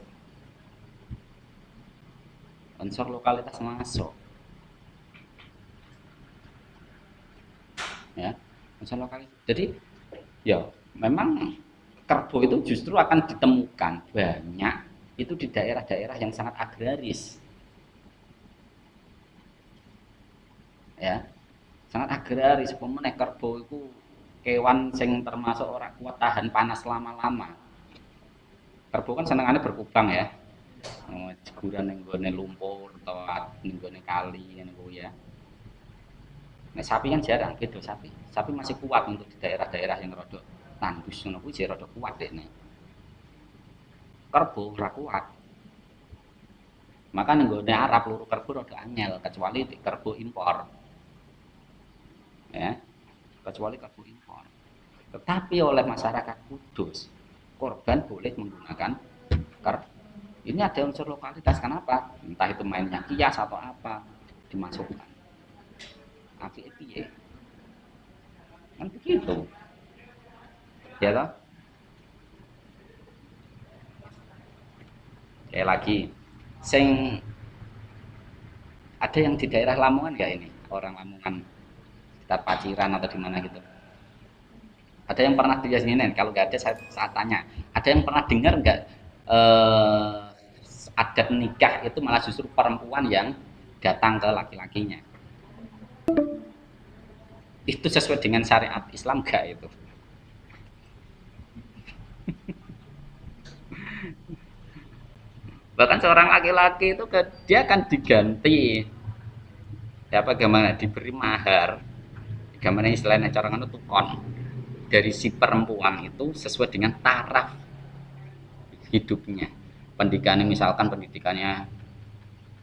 Unsur lokalitas masuk. Ya, unsur lokalitas. Jadi ya memang kerbau itu justru akan ditemukan banyak itu di daerah-daerah yang sangat agraris. Ya. Sangat agraris, pemeneh kerbau itu kewan sing termasuk orang kuat tahan panas lama-lama. Kerbau kan senengannya berkubang ya. Jeguran ning gone lumpur atau ning gone kali ngene kuwi ya. Nek sapi kan jarang, beda sapi. Sapi masih kuat untuk di daerah-daerah yang rada tandus ngono kuwi rada kuat dekne. Kerbau ora kuat. Maka ning gone Arab luru kerbau rada angel kecuali kerbau impor. Ya. Kecuali kerbau impor. Tetapi oleh masyarakat Kudus, korban boleh menggunakan kerbau. Ini ada unsur lokalitas, kenapa? Entah itu mainnya kias atau apa dimasukkan. Api piye? Kan begitu. Ya toh? Kayak lagi, sing ada yang di daerah Lamongan nggak ini? Orang Lamongan, sekitar Paciran atau di mana gitu. Ada yang pernah di sini? Kalau nggak ada, saya tanya. Ada yang pernah dengar nggak eh, adat nikah itu malah justru perempuan yang datang ke laki-lakinya? Itu sesuai dengan syariat Islam nggak itu? Bahkan seorang laki-laki itu dia akan diganti, ya apa gimana, diberi mahar, gimana istilahnya cara ngono tukon dari si perempuan itu sesuai dengan taraf hidupnya. Pendidikannya misalkan pendidikannya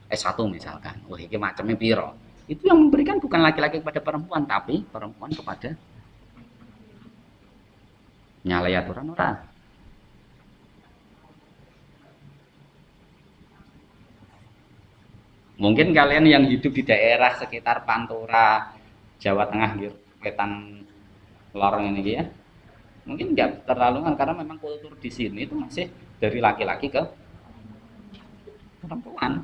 S1 misalkan. Wah, ini macamnya piro. Itu yang memberikan bukan laki-laki kepada perempuan, tapi perempuan kepada nyalai aturan orang. Mungkin kalian yang hidup di daerah sekitar Pantura, Jawa Tengah, Wetan, lorong ini ya, mungkin nggak terlalu kan karena memang kultur di sini itu masih dari laki-laki ke perempuan.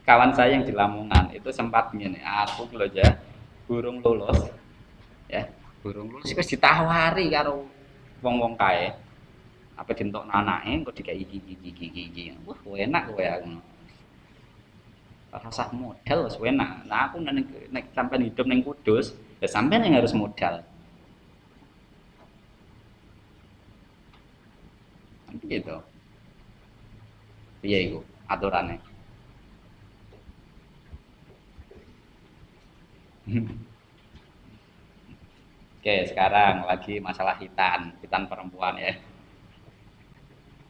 Kawan saya yang di Lamongan itu sempat gini, aku loh ya, burung lulus, ya, burung lulus itu ditawari karo wong-wong kae, apa dintok anake kok dikai iki. Wah, enak kowe aku. Rasa modal wis enak. Nah, aku nek sampean hidup ning Kudus, ya sampean yang harus modal. Gitu. Piye iku aturane? Oke, sekarang lagi masalah hitan perempuan ya.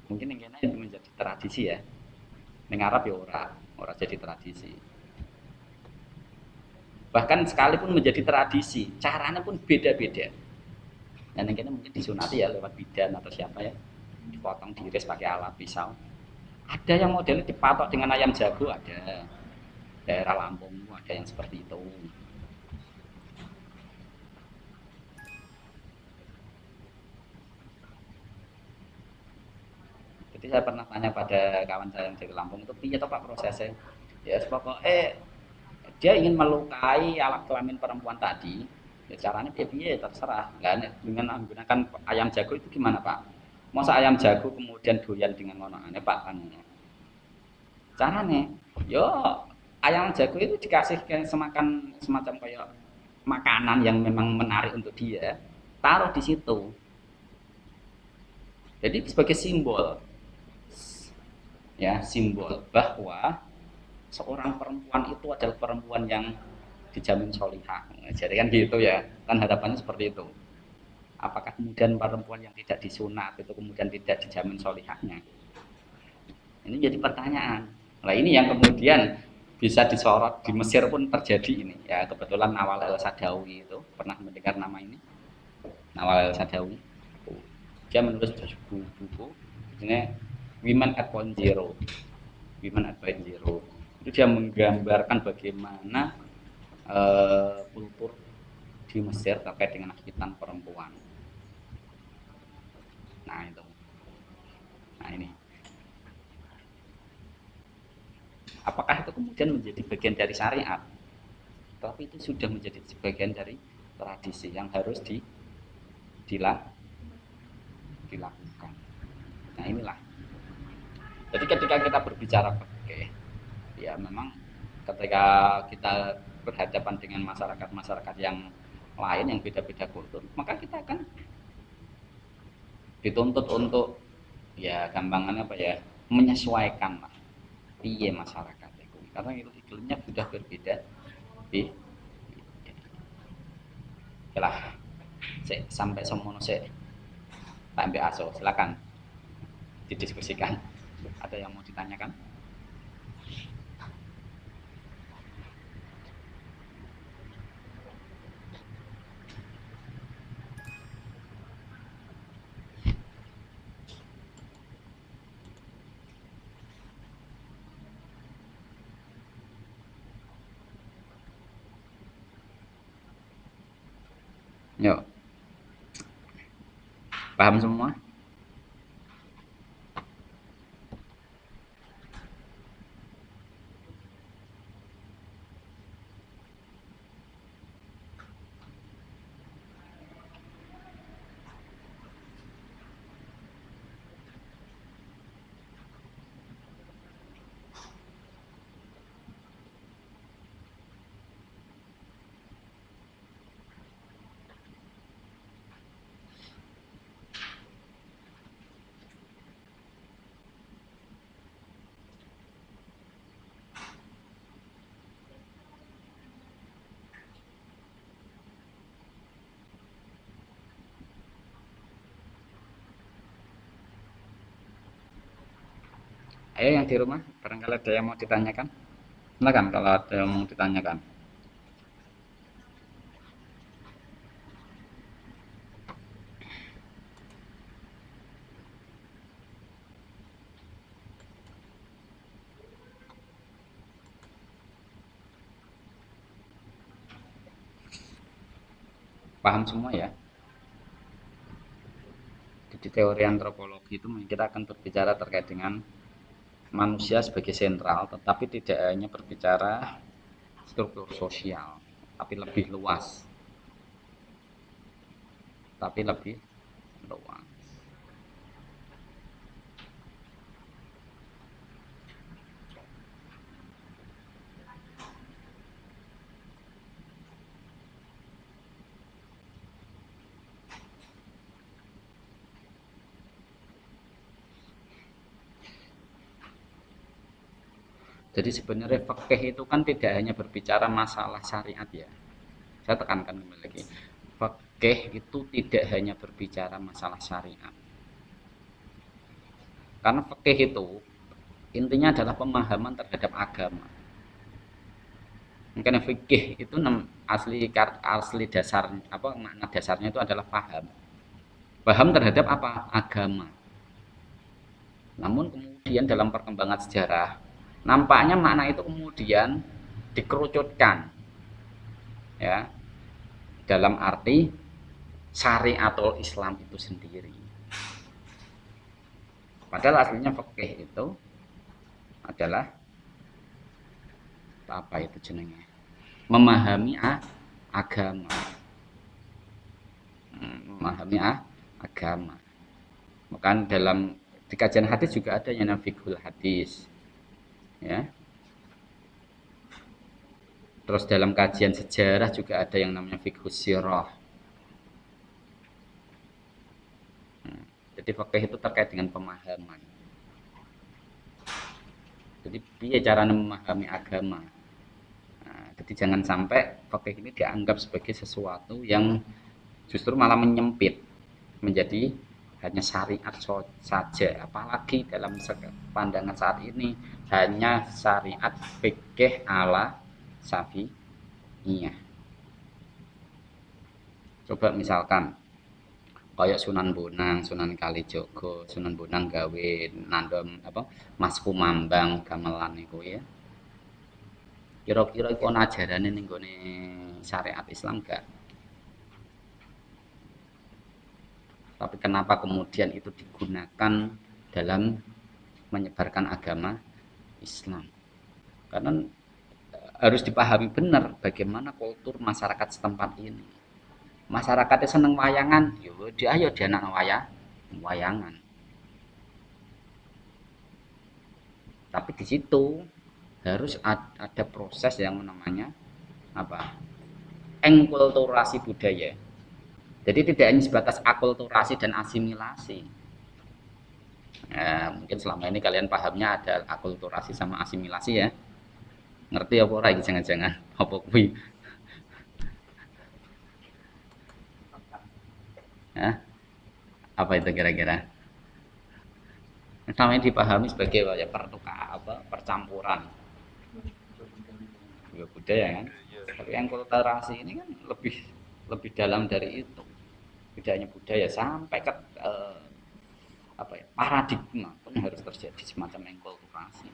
Mungkin yang kena itu menjadi tradisi ya. Ning Arab ya ora jadi tradisi. Bahkan sekalipun menjadi tradisi, caranya pun beda-beda. Dan yang kena mungkin disunati ya lewat bidan atau siapa ya. Dipotong diiris pakai alat pisau. Ada yang modelnya dipatok dengan ayam jago, ada. Daerah Lampung ada yang seperti itu. Jadi saya pernah tanya pada kawan saya yang dari Lampung itu, piye toh Pak prosesnya? Ya pokoknya dia ingin melukai alat kelamin perempuan tadi. Ya caranya piye terserah. Nah, dengan menggunakan ayam jago itu gimana Pak? Masa ayam jago kemudian doyan dengan ngonoane Pak kan? Caranya, yo ayam jago itu dikasih kayak semacam kayak makanan yang memang menarik untuk dia, taruh di situ. Jadi sebagai simbol, ya simbol bahwa seorang perempuan itu adalah perempuan yang dijamin solihah. Jadi kan gitu ya, kan harapannya seperti itu. Apakah kemudian perempuan yang tidak disunat itu kemudian tidak dijamin solihahnya? Ini jadi pertanyaan. Nah ini yang kemudian bisa disorot di Mesir pun terjadi ini. Ya kebetulan Nawal El Sadawi itu pernah mendengar nama ini. Nawal El Sadawi. Dia menulis buku ini Women at Point Zero. Women at Point Zero. Itu dia menggambarkan bagaimana kultur di Mesir terkait dengan hitan perempuan. Nah itu. Nah ini. Apakah itu kemudian menjadi bagian dari syariat? Tapi itu sudah menjadi sebagian dari tradisi yang harus dilakukan. Nah inilah. Jadi ketika kita berbicara fikih, ya memang ketika kita berhadapan dengan masyarakat-masyarakat yang lain yang beda-beda kultur, maka kita akan dituntut untuk ya gampangannya apa ya menyesuaikan lah piye masyarakat itu karena itu iklimnya sudah berbeda di lah sampai semono sampai aso silakan didiskusikan ada yang mau ditanyakan. Yuk, paham semua? Ayo yang di rumah, barangkali ada yang mau ditanyakan. Silakan kalau ada yang mau ditanyakan. Paham semua ya? Di teori antropologi itu kita akan berbicara terkait dengan manusia sebagai sentral, tetapi tidak hanya berbicara struktur sosial, tapi lebih luas. Tapi lebih luas. Jadi sebenarnya fikih itu kan tidak hanya berbicara masalah syariat ya. Saya tekankan kembali lagi. Fikih itu tidak hanya berbicara masalah syariat. Karena fikih itu intinya adalah pemahaman terhadap agama. Mungkin fikih itu asli dasar apa makna dasarnya itu adalah paham. Paham terhadap apa? Agama. Namun kemudian dalam perkembangan sejarah nampaknya makna itu kemudian dikerucutkan ya dalam arti syariatul Islam itu sendiri. Padahal aslinya fikih itu adalah apa itu jenenge? Memahami agama. Memahami agama. Maka dalam di kajian hadis juga ada yang namanya fiqhul hadis. Ya. Terus dalam kajian sejarah juga ada yang namanya fiqhus sirah. Jadi fikih itu terkait dengan pemahaman. Jadi piye cara memahami agama. Nah, jadi jangan sampai fikih ini dianggap sebagai sesuatu yang justru malah menyempit menjadi hanya syariat saja. Apalagi dalam pandangan saat ini hanya syariat fikih ala Syafi'iyah. Coba misalkan kayak Sunan Bonang, Sunan Kalijogo, Sunan Bonang gawe nandom apa Mas Kumambang gamelan niku ya. Kira-kira iku ana ajarane ning gone syariat Islam gak? Tapi kenapa kemudian itu digunakan dalam menyebarkan agama Islam? Karena harus dipahami benar bagaimana kultur masyarakat setempat ini. Masyarakatnya seneng wayangan, yo dia ayo dia anak wayangan. Tapi di situ harus ada proses yang namanya apa? Enkulturasi budaya. Jadi tidak hanya sebatas akulturasi dan asimilasi. Ya, mungkin selama ini kalian pahamnya ada akulturasi sama asimilasi ya. Ngerti apa ora iki jangan-jangan apa kuwi? Hah? Apa itu kira-kira? Selama ini dipahami sebagai ya, percampuran budaya kan. Tapi yang kulturasi ini kan lebih lebih dalam dari itu. Tidak hanya budaya sampai ke apa ya, paradigma pun harus terjadi semacam enkulturasi.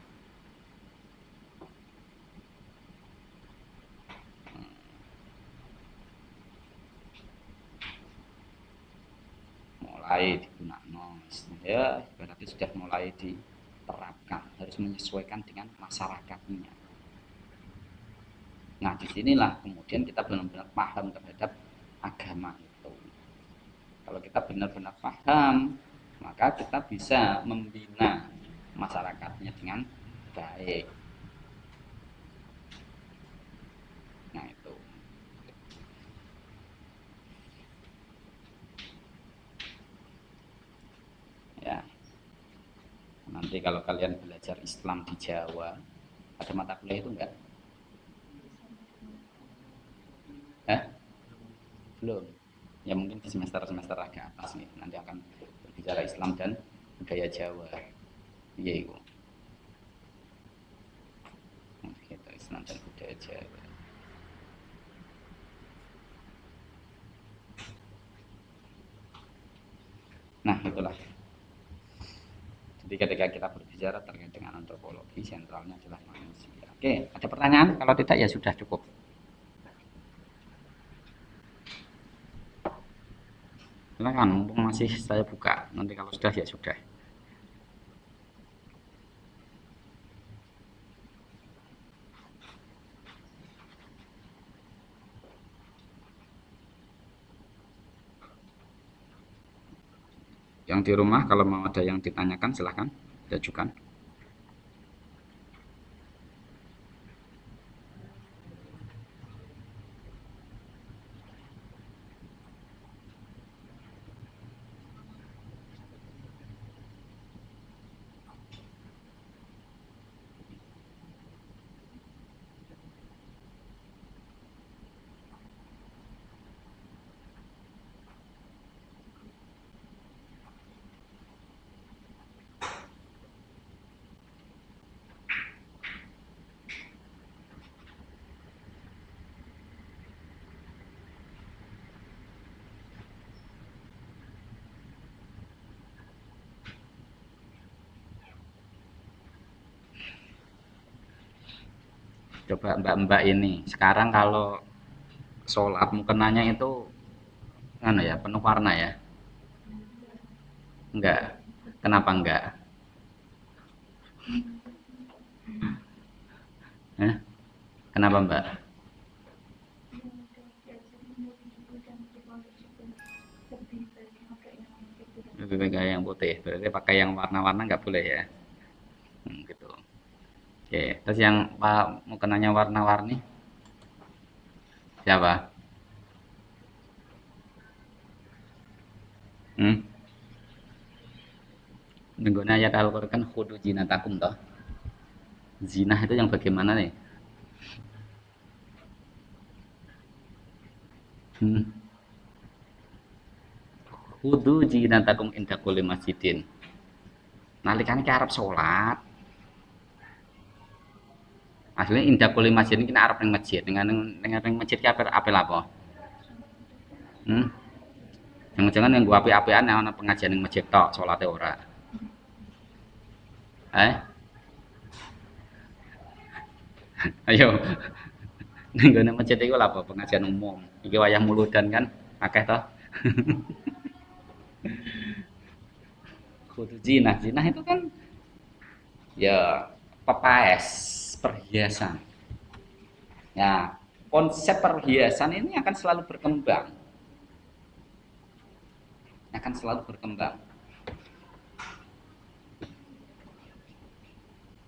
Mulai digunakan ya berarti sudah mulai diterapkan, harus menyesuaikan dengan masyarakatnya. Nah disinilah kemudian kita benar-benar paham terhadap agama itu. Kalau kita benar-benar paham, maka kita bisa membina masyarakatnya dengan baik. Nah itu. Ya. Nanti kalau kalian belajar Islam di Jawa, ada mata kuliah itu enggak? Hah? Belum. Ya mungkin di semester-semester agak atas nih nanti akan berbicara Islam dan budaya Jawa. Iya itu. senajan budaya Jawa. Nah, itulah. Jadi ketika kita berbicara terkait dengan antropologi, sentralnya adalah manusia. Oke, ada pertanyaan? Kalau tidak ya sudah cukup. Silakan, mumpung masih saya buka. Nanti kalau sudah ya sudah. Yang di rumah kalau mau ada yang ditanyakan silahkan diajukan. Coba mbak-mbak ini, sekarang kalau sholat mukenanya itu mana ya, penuh warna ya? Enggak. Kenapa enggak? Eh? Kenapa mbak? Lebih baik yang putih, berarti pakai yang warna-warna nggak boleh ya? Gitu. Oke, terus yang mukenanya warna-warni siapa? Hmm? Nenggone ayat Al-Qur'an khudu zinatakum toh. Zina itu yang bagaimana nih? Hmm. Khudu zinatakum inda kulli masjidin. Nalikane ki arep salat. Asline inda kulli masjidin ki arep ning masjid. Ning masjid ki apel apa? Hmm? Jangan-jangan yang gua api-apian ana pengajian ning masjid tok, salate ora. Eh? Ayo. Ning gone masjid iku lha apa pengajian umum. Iki wayah muludan kan akeh toh. Kudu zina. Zina itu kan ya pepaes, perhiasan. Ya, konsep perhiasan ini akan selalu berkembang. Akan selalu berkembang.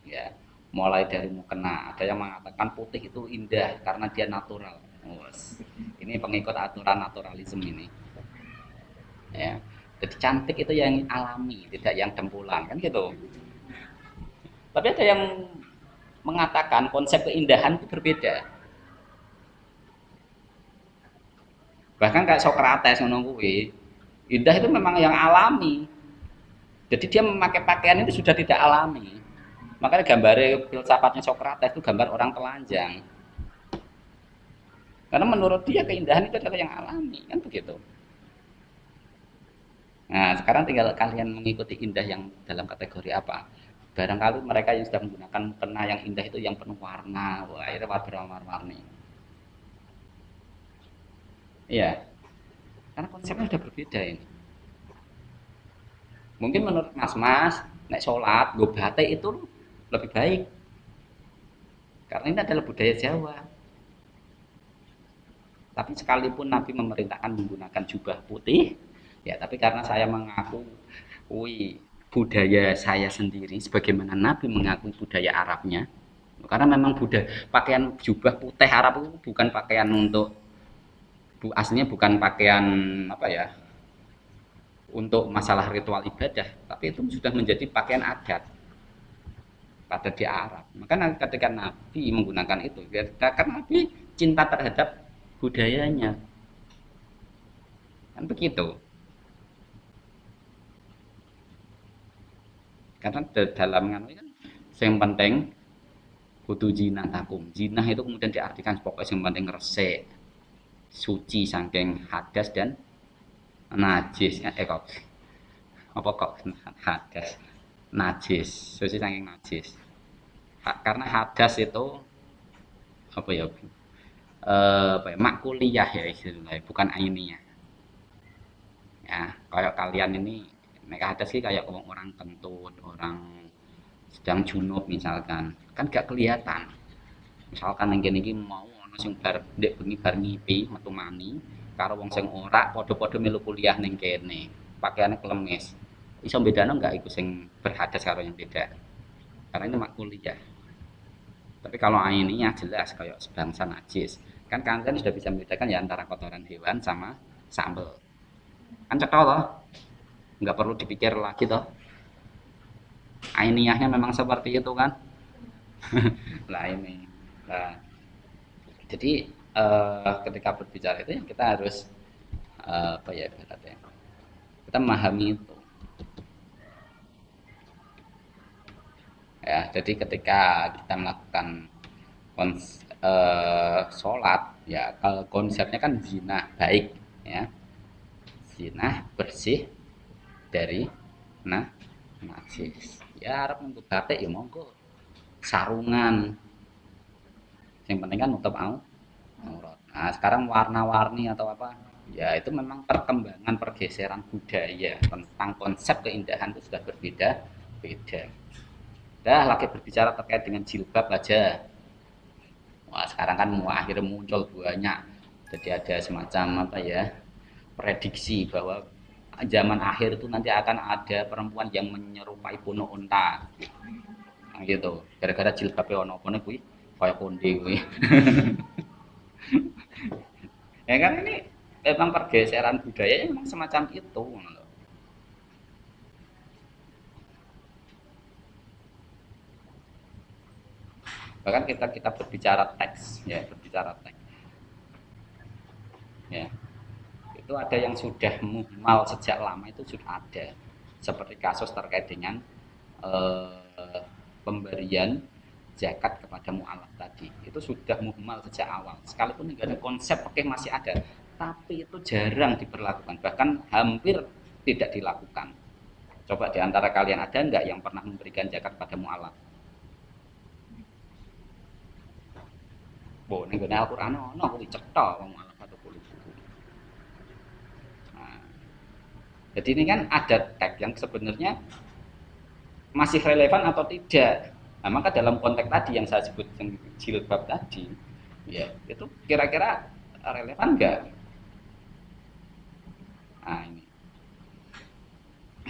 Ya, mulai dari mukena, ada yang mengatakan putih itu indah karena dia natural. Ini pengikut aturan naturalisme ini. Ya, jadi cantik itu yang alami, tidak yang dempulan kan gitu. Tapi ada yang mengatakan konsep keindahan itu berbeda. Bahkan kayak Socrates ngono kuwi, indah itu memang yang alami. Jadi dia memakai pakaian itu sudah tidak alami. Makanya gambar filsafatnya Socrates itu gambar orang telanjang. Karena menurut dia keindahan itu adalah yang alami, kan begitu. Nah, sekarang tinggal kalian mengikuti indah yang dalam kategori apa. Barangkali mereka yang sudah menggunakan mukena yang indah itu yang penuh warna, wah itu warna-warni. Iya, karena konsepnya sudah berbeda ini. Mungkin menurut mas-mas, nek sholat, gue batik itu lebih baik. Karena ini adalah budaya Jawa. Tapi sekalipun Nabi memerintahkan menggunakan jubah putih, ya tapi karena saya mengaku budaya saya sendiri, sebagaimana Nabi mengakui budaya Arabnya, karena memang budaya pakaian jubah putih Arab itu bukan pakaian untuk aslinya bukan pakaian apa ya untuk masalah ritual ibadah, tapi itu sudah menjadi pakaian adat pada di Arab. Maka ketika Nabi menggunakan itu, ya, karena Nabi cinta terhadap budayanya, kan begitu. Karena dalam kan yang penting kudu jinah takum. Jinah itu kemudian diartikan pokoknya yang penting resik, suci saking hadas dan najis. Kok apa kok hadas? Najis, suci saking najis. Karena hadas itu apa ya? Apa ya, makuliyah ya istilahnya, bukan ainiyah. Ya, kayak kalian ini mereka hadas sih kayak orang kentut, orang sedang junub misalkan, kan gak kelihatan. Misalkan yang gini mau ono sing bar ndek bengi bar ngipi metu mani karo wong sing ora padha-padha melu kuliah ning kene. Pakaiane klemis. Iso bedano enggak iku sing berhadas karo yang beda? Karena ini makuliyah. Tapi kalau ainiyah jelas kayak sebangsa najis. Kan kalian sudah bisa membedakan ya antara kotoran hewan sama sambel. Kan cetha toh? Nggak perlu dipikir lagi toh. Ainiyahnya memang seperti itu kan. Nah ini. Nah, jadi ketika berbicara itu ya kita harus apa ya ibaratnya, kita memahami itu. Ya, jadi ketika kita melakukan sholat, ya kalau konsepnya kan zina baik, ya zina bersih dari najis. Ya harap untuk batik ya monggo sarungan, yang penting kan nutup aurat. Nah sekarang warna-warni atau apa, ya itu memang perkembangan pergeseran budaya tentang konsep keindahan itu sudah berbeda-beda. Dah lagi berbicara terkait dengan jilbab aja. Wah sekarang kan akhirnya muncul banyak. Jadi ada semacam apa ya, prediksi bahwa zaman akhir itu nanti akan ada perempuan yang menyerupai punuk unta. Nah, gitu. Gara-gara jilbabnya ono-ono kuwi kaya konde kuwi. Ya kan ini memang pergeseran budaya memang semacam itu. Bahkan kita berbicara teks, ya berbicara teks, ya itu ada yang sudah muhmal sejak lama, itu sudah ada seperti kasus terkait dengan pemberian zakat kepada mu'alaf tadi, itu sudah muhmal sejak awal, sekalipun negara konsep oke masih ada, tapi itu jarang diberlakukan, bahkan hampir tidak dilakukan. Coba diantara kalian ada nggak yang pernah memberikan zakat pada mu'alaf? Bo ning gone Al-Qur'an ono kuwi cetha wong mu'alaf atau kulit buku. Nah, jadi ini kan ada teks yang sebenarnya masih relevan atau tidak. Nah, maka dalam konteks tadi yang saya sebut yang jilbab tadi, ya itu kira-kira relevan nggak?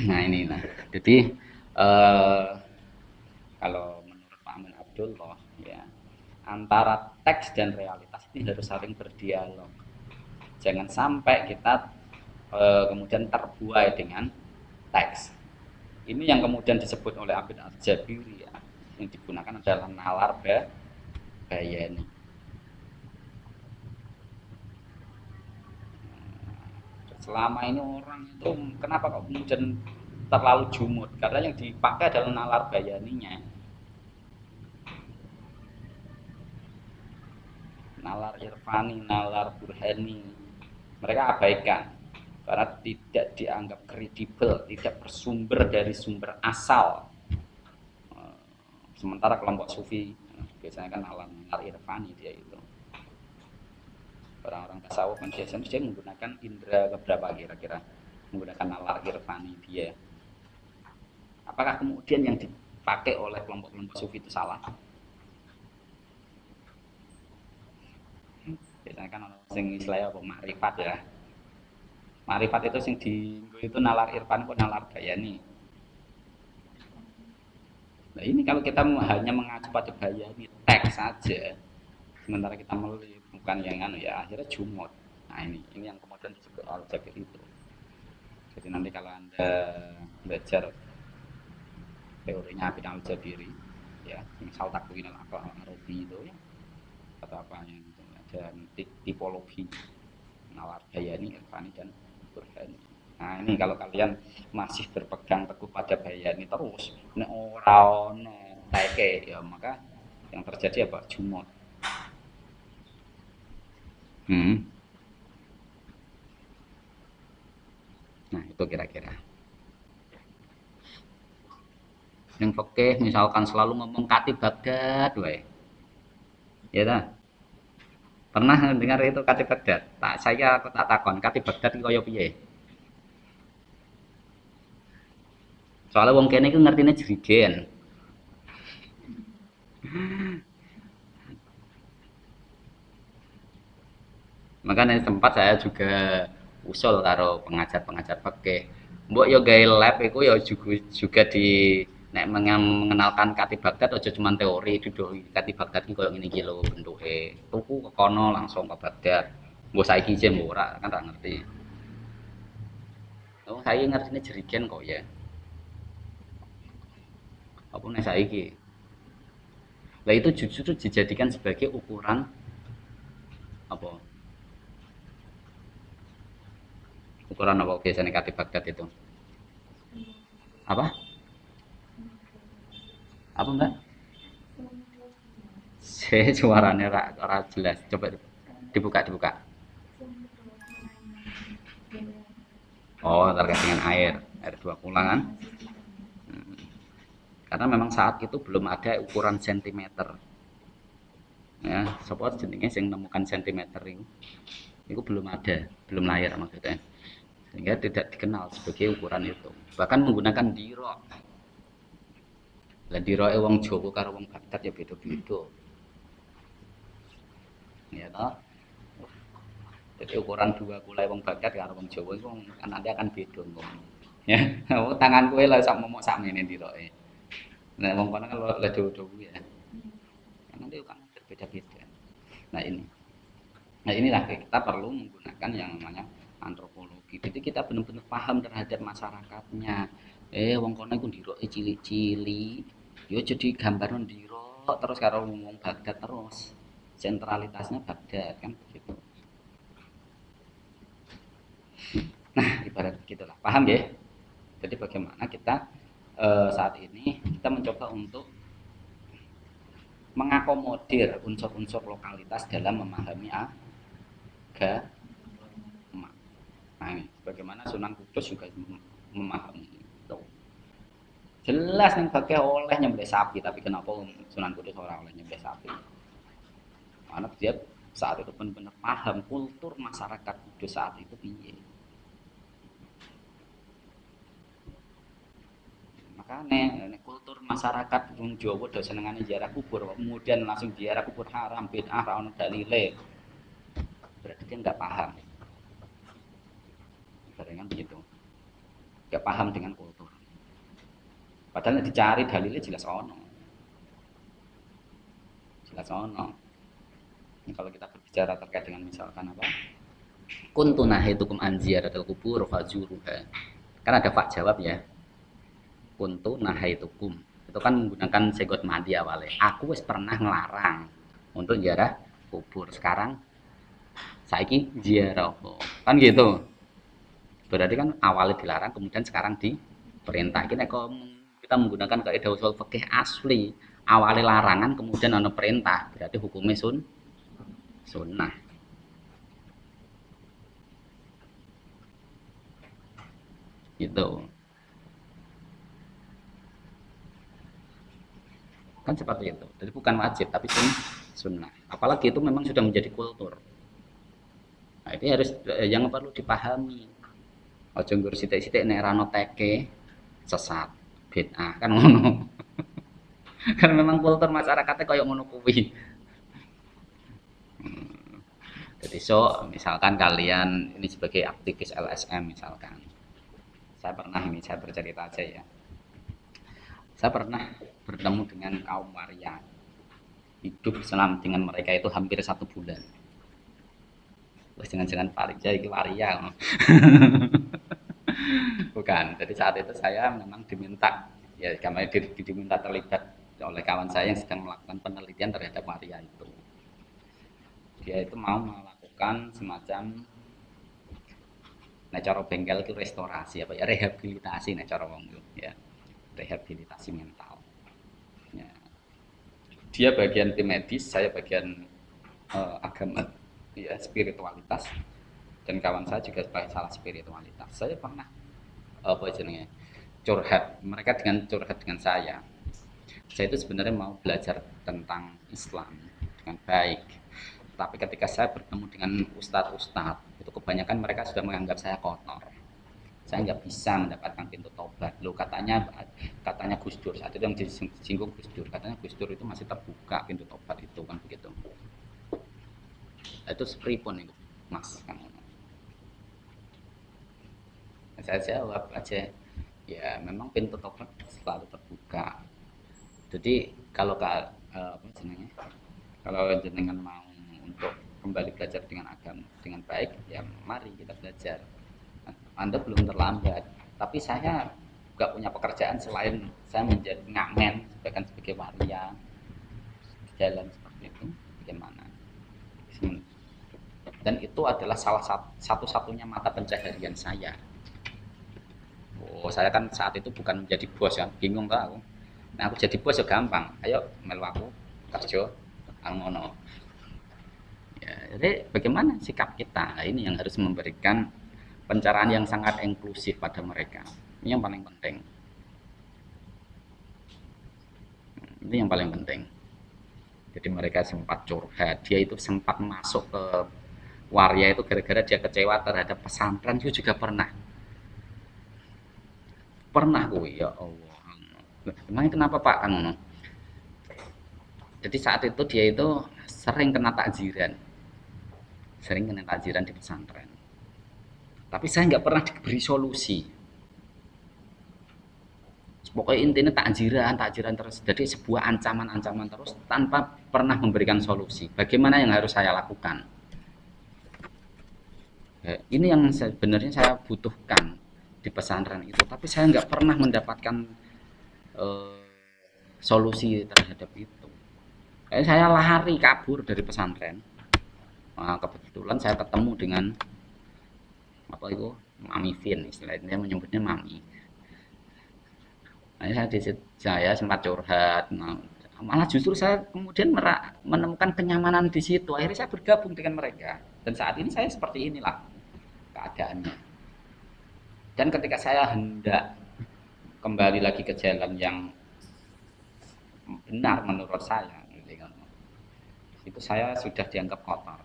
Nah ini, nah. Jadi kalau menurut Pak Amin Abdullah, ya antara teks dan realitas ini harus saling berdialog. Jangan sampai kita kemudian terbuai dengan teks. Ini yang kemudian disebut oleh Abid Al-Jabiri, ya, yang digunakan adalah nalar bayani. Selama ini orang itu kenapa kok kemudian terlalu jumud? Karena yang dipakai adalah nalar bayaninya. Nalar irfani, nalar burhani, mereka abaikan karena tidak dianggap kredibel, tidak bersumber dari sumber asal. Sementara kelompok sufi biasanya kan nalar irfani, dia itu orang-orang tasawuf kan biasanya dia menggunakan indera keberapa kira-kira, menggunakan nalar irfani dia. Apakah kemudian yang dipakai oleh kelompok-kelompok sufi itu salah? Biasanya kan orang sing istilahnya apa makrifat ya. Makrifat itu sing dienggo itu nalar irfan kok nalar bayani. Nah ini kalau kita hanya mengacu pada bayani teks saja, sementara kita melip bukan yang anu, ya akhirnya jumut. Nah ini yang kemudian disebut al-jabir itu. Jadi nanti kalau Anda belajar teorinya Abid al-Jabiri, ya misal takwin al-aql al-arabi itu ya, atau apa yang itu, ada tipologi nalar bayani, irfani dan burhani. Nah ini kalau kalian masih berpegang teguh pada bayani terus, nek ora ono teke ya maka Yang terjadi apa? Jumud. Nah, itu kira-kira. Yang fikih misalkan selalu ngomong Khatib Baghdad wae. Ya dah. Pernah dengar itu Khatib Baghdad? Aku tak takon, Khatib Baghdad iki kaya piye? Soalnya wong kene iku ngertine jerigen. Makanya sempat saya juga usul karo pengajar-pengajar fikih. Mbok yo gawe lab iku yo juga di nek mengenalkan Khatib Baghdad aja cuma teori duduh Khatib Baghdad iki koyo ngene iki lho bentuke. Tuku ke kono langsung ke Baghdad. Mbok saiki jem mbok ora kan tak ngerti. Oh, saya ngertine jerigen kok ya. Apa nek saiki? Lah itu justru dijadikan sebagai ukuran apa? Ukuran apa biasanya Khatib Baghdad itu? Apa? Apa Mbak? Suaranya ora jelas. Coba dibuka. Oh, terkait dengan air 2 kulangan. Karena memang saat itu belum ada ukuran sentimeter. Ya, sapa jenenge sing nemukan sentimeter itu? Itu belum ada, belum lahir maksudnya. Sehingga tidak dikenal sebagai ukuran itu. Bahkan menggunakan dirok. Lah diroke wong Jawa karo wong Baghdad ya beda-beda. Ya toh? Jadi ukuran 2 kulai wong Baghdad karo wong Jawa itu kan nanti akan beda ngomong. Ya, tangan kowe lah sak momok sak mene diroke. Nah, wong kono kan le dawa-dawa ya. Nanti kan berbeda-beda. Nah, ini. Nah, inilah kita perlu menggunakan yang namanya antropologi. Jadi kita benar-benar paham terhadap masyarakatnya. Wong kono iku ndiroke cilik-cilik. Ya jadi gambaran ndirok terus karo wong Baghdad terus. Sentralitasnya Baghdad kan begitu. Nah, ibarat begitulah. Paham ya? Jadi bagaimana kita saat ini kita mencoba untuk mengakomodir unsur-unsur lokalitas dalam memahami agama. Nah, ini bagaimana Sunan Kudus juga memahami itu. Jelas nih pakai oleh nyembelih sapi, tapi kenapa Sunan Kudus orang oleh nyembelih sapi? Karena dia saat itu benar-benar paham kultur masyarakat Kudus saat itu piye. Makanya kultur masyarakat wong Jawa do senengane ziarah kubur, kemudian langsung ziarah kubur haram bid'ah ra ono dalile. Berarti dia nggak paham. Barengan begitu. Nggak paham dengan kultur. Padahal dicari dalilnya jelas ono. Jelas ono. Ini kalau kita berbicara terkait dengan misalkan apa? Kuntu nahitukum an ziyaratil kubur fazuruha. Kan ada Pak jawab ya. Kuntu nahaitukum. Itu kan menggunakan segot madi awalnya. Aku wis pernah ngelarang untuk ziarah kubur. Sekarang saiki ziarah. Kan gitu. Berarti kan awalnya dilarang kemudian sekarang diperintah. Kita menggunakan kaidah usul fikih asli. Awalnya larangan kemudian ada perintah. Berarti hukumnya sunnah. Gitu. Kan seperti itu. Jadi bukan wajib tapi sunnah. Apalagi itu memang sudah menjadi kultur. Nah, ini harus yang perlu dipahami. Ojo nggur sithik-sithik nek rano teke sesat bid'ah kan ngono. Kan memang kultur masyarakatnya kayak ngono kuwi. Jadi misalkan kalian ini sebagai aktivis LSM misalkan. Saya bercerita aja ya. Saya pernah bertemu dengan kaum waria. Hidup selama dengan mereka itu hampir 1 bulan. Terus jangan-jangan waria iki waria. Bukan. Jadi saat itu saya memang diminta terlibat oleh kawan saya yang sedang melakukan penelitian terhadap waria itu. Dia itu mau melakukan semacam cara bengkel itu restorasi apa ya rehabilitasi cara wong ya rehabilitasi mental ya. dia bagian tim medis, saya bagian agama, ya spiritualitas, dan kawan saya juga sebagai salah spiritualitas. Saya pernah apa jenenge curhat, mereka dengan curhat dengan saya. Saya itu sebenarnya mau belajar tentang Islam dengan baik, tapi ketika saya bertemu dengan ustadz-ustadz itu kebanyakan mereka sudah menganggap saya kotor. Saya nggak bisa mendapatkan pintu tobat. Lo katanya Gus Dur, saat itu yang disinggung Gus Dur, katanya Gus Dur itu masih terbuka pintu tobat itu kan begitu. Itu sepripun itu Mas kamu. Saya jawab aja, ya memang pintu tobat selalu terbuka. Jadi kalau kalau jenengan mau untuk kembali belajar dengan agama dengan baik, ya mari kita belajar. Anda belum terlambat, tapi saya nggak punya pekerjaan selain saya menjadi ngamen sebagai waria jalan seperti itu, bagaimana? Dan itu adalah salah satu-satunya mata pencaharian saya. Oh, saya kan saat itu bukan menjadi bos kan, bingung kan aku. Nah, aku jadi bos ya gampang. Ayo melu aku kerja ngono. Ya, jadi bagaimana sikap kita? Nah, ini yang harus memberikan pencerahan yang sangat inklusif pada mereka. Ini yang paling penting. Ini yang paling penting. Jadi mereka sempat curhat, dia itu sempat masuk ke waria itu gara-gara dia kecewa terhadap pesantren. Itu juga pernah gue, ya Allah. Emangnya kenapa Pak kan? Jadi saat itu dia itu sering kena takziran di pesantren. Tapi saya nggak pernah diberi solusi. Pokoknya intinya takziran terus. Jadi sebuah ancaman terus tanpa pernah memberikan solusi. Bagaimana yang harus saya lakukan? Ya, ini yang sebenarnya saya butuhkan di pesantren itu. Tapi saya nggak pernah mendapatkan solusi terhadap itu. Saya lari kabur dari pesantren. Nah, kebetulan saya ketemu dengan apa itu Mami Vin, istilahnya menyebutnya Mami. Nah, saya sempat curhat. Nah, malah justru saya kemudian menemukan kenyamanan di situ. Akhirnya saya bergabung dengan mereka. Dan saat ini saya seperti inilah keadaannya. Dan ketika saya hendak kembali lagi ke jalan yang benar menurut saya, itu saya sudah dianggap kotor.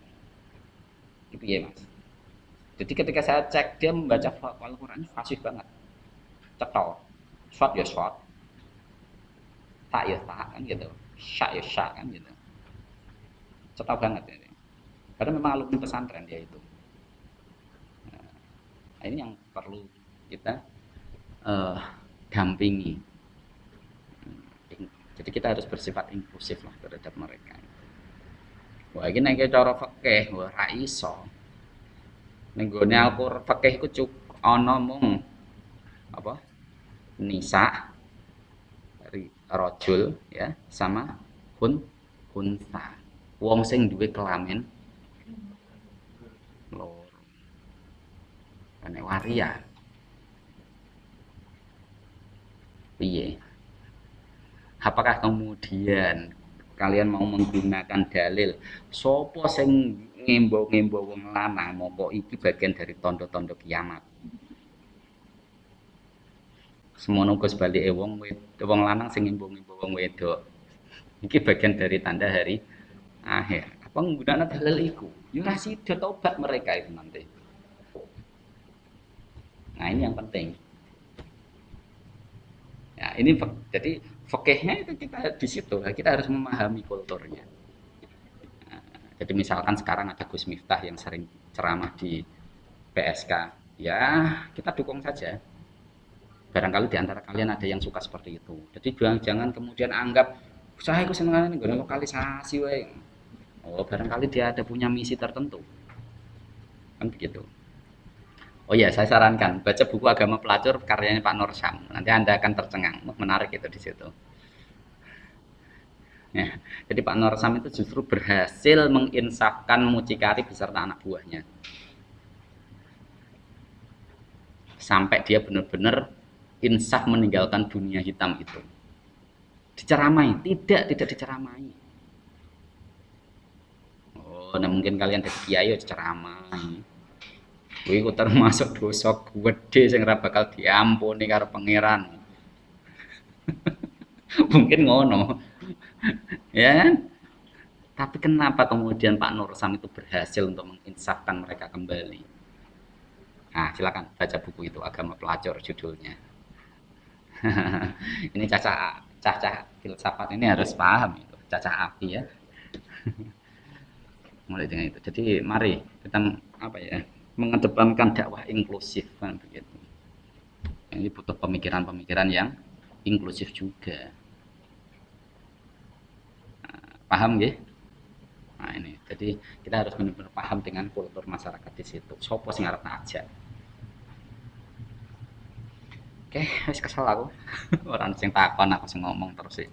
Itu ya Mas. Jadi ketika saya cek dia membaca Al-Quran fasih banget, cetol, shot ya shot, tak ya tak kan gitu, syak ya syak kan gitu, cetol banget ini. Karena memang alumni pesantren dia itu. Nah, ini yang perlu kita dampingi. Jadi kita harus bersifat inklusif lah terhadap mereka. Wah ini nek cara fikih wah ra iso. Ning gone Al-Qur'an fikih iku cukup ana mung apa? Nisa, rajul ya, sama unta. Wong sing duwe kelamin loro. Nek waria. Piye? Apakah kemudian kalian mau menggunakan dalil sopo sing ngembo-ngembo wong lanang mongko iki bagian dari tondo-tondo kiamat. Semono Gus balike wong lanang sing ngembo-ngembo wong wedok. Iki bagian dari tanda hari akhir. Apa menggunakan dalil iku? Ya ora sida tobat mereka itu nanti. Nah, ini yang penting. Ya, ini jadi fikihnya itu kita di situ, kita harus memahami kulturnya. Nah, jadi misalkan sekarang ada Gus Miftah yang sering ceramah di PSK, ya kita dukung saja. Barangkali di antara kalian ada yang suka seperti itu. Jadi jangan kemudian anggap saya itu senang ini lokalisasi, we. Oh, barangkali dia ada punya misi tertentu, kan begitu. Oh iya, saya sarankan baca buku Agama Pelacur karyanya Pak Nur Syam. Nanti Anda akan tercengang, menarik itu di situ. Ya, jadi Pak Nur Syam itu justru berhasil menginsafkan mucikari beserta anak buahnya. Sampai dia benar-benar insaf meninggalkan dunia hitam itu. Diceramai, tidak diceramai. Nah, mungkin kalian dari kiai ya ceramah. Kuwi ku termasuk dosa gede sing ora bakal diampuni karo pangeran. Mungkin ngono. Ya kan? Tapi kenapa kemudian Pak Nur Sam itu berhasil untuk menginsafkan mereka kembali? Nah, silakan baca buku itu, Agama Pelacur judulnya. Ini cacah filsafat ini harus paham itu, cacah api ya. Mulai dengan itu. Jadi mari kita apa ya, mengedepankan dakwah inklusif kan begitu. Ini butuh pemikiran-pemikiran yang inklusif juga. Nah, paham nggih? Nah ini, jadi kita harus benar-benar paham dengan kultur masyarakat di situ. Sopo sing arep ngajak. Oke, wis kesel aku. Orang sing takon aku sing ngomong terus sih.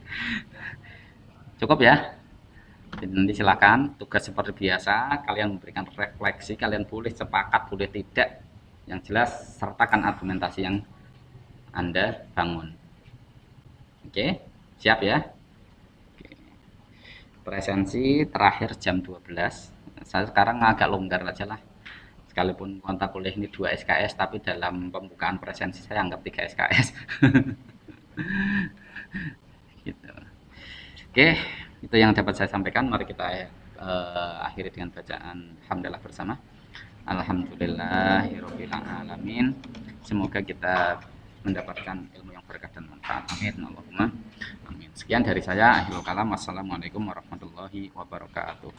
Cukup ya. Jadi nanti silakan tugas seperti biasa, kalian memberikan refleksi, kalian boleh sepakat, boleh tidak. Yang jelas sertakan argumentasi yang Anda bangun. Oke, siap ya? Presensi terakhir jam 12. Saya sekarang agak longgar aja lah. Sekalipun kontak kuliah ini 2 SKS, tapi dalam pembukaan presensi saya anggap 3 SKS. Gitu. Oke, itu yang dapat saya sampaikan. Mari kita akhiri dengan bacaan hamdalah bersama. Alhamdulillahirabbil alamin. Semoga kita mendapatkan ilmu yang berkah dan manfaat. Amin. Allahumma amin. Sekian dari saya. Akhirul kalam. Wassalamualaikum warahmatullahi wabarakatuh.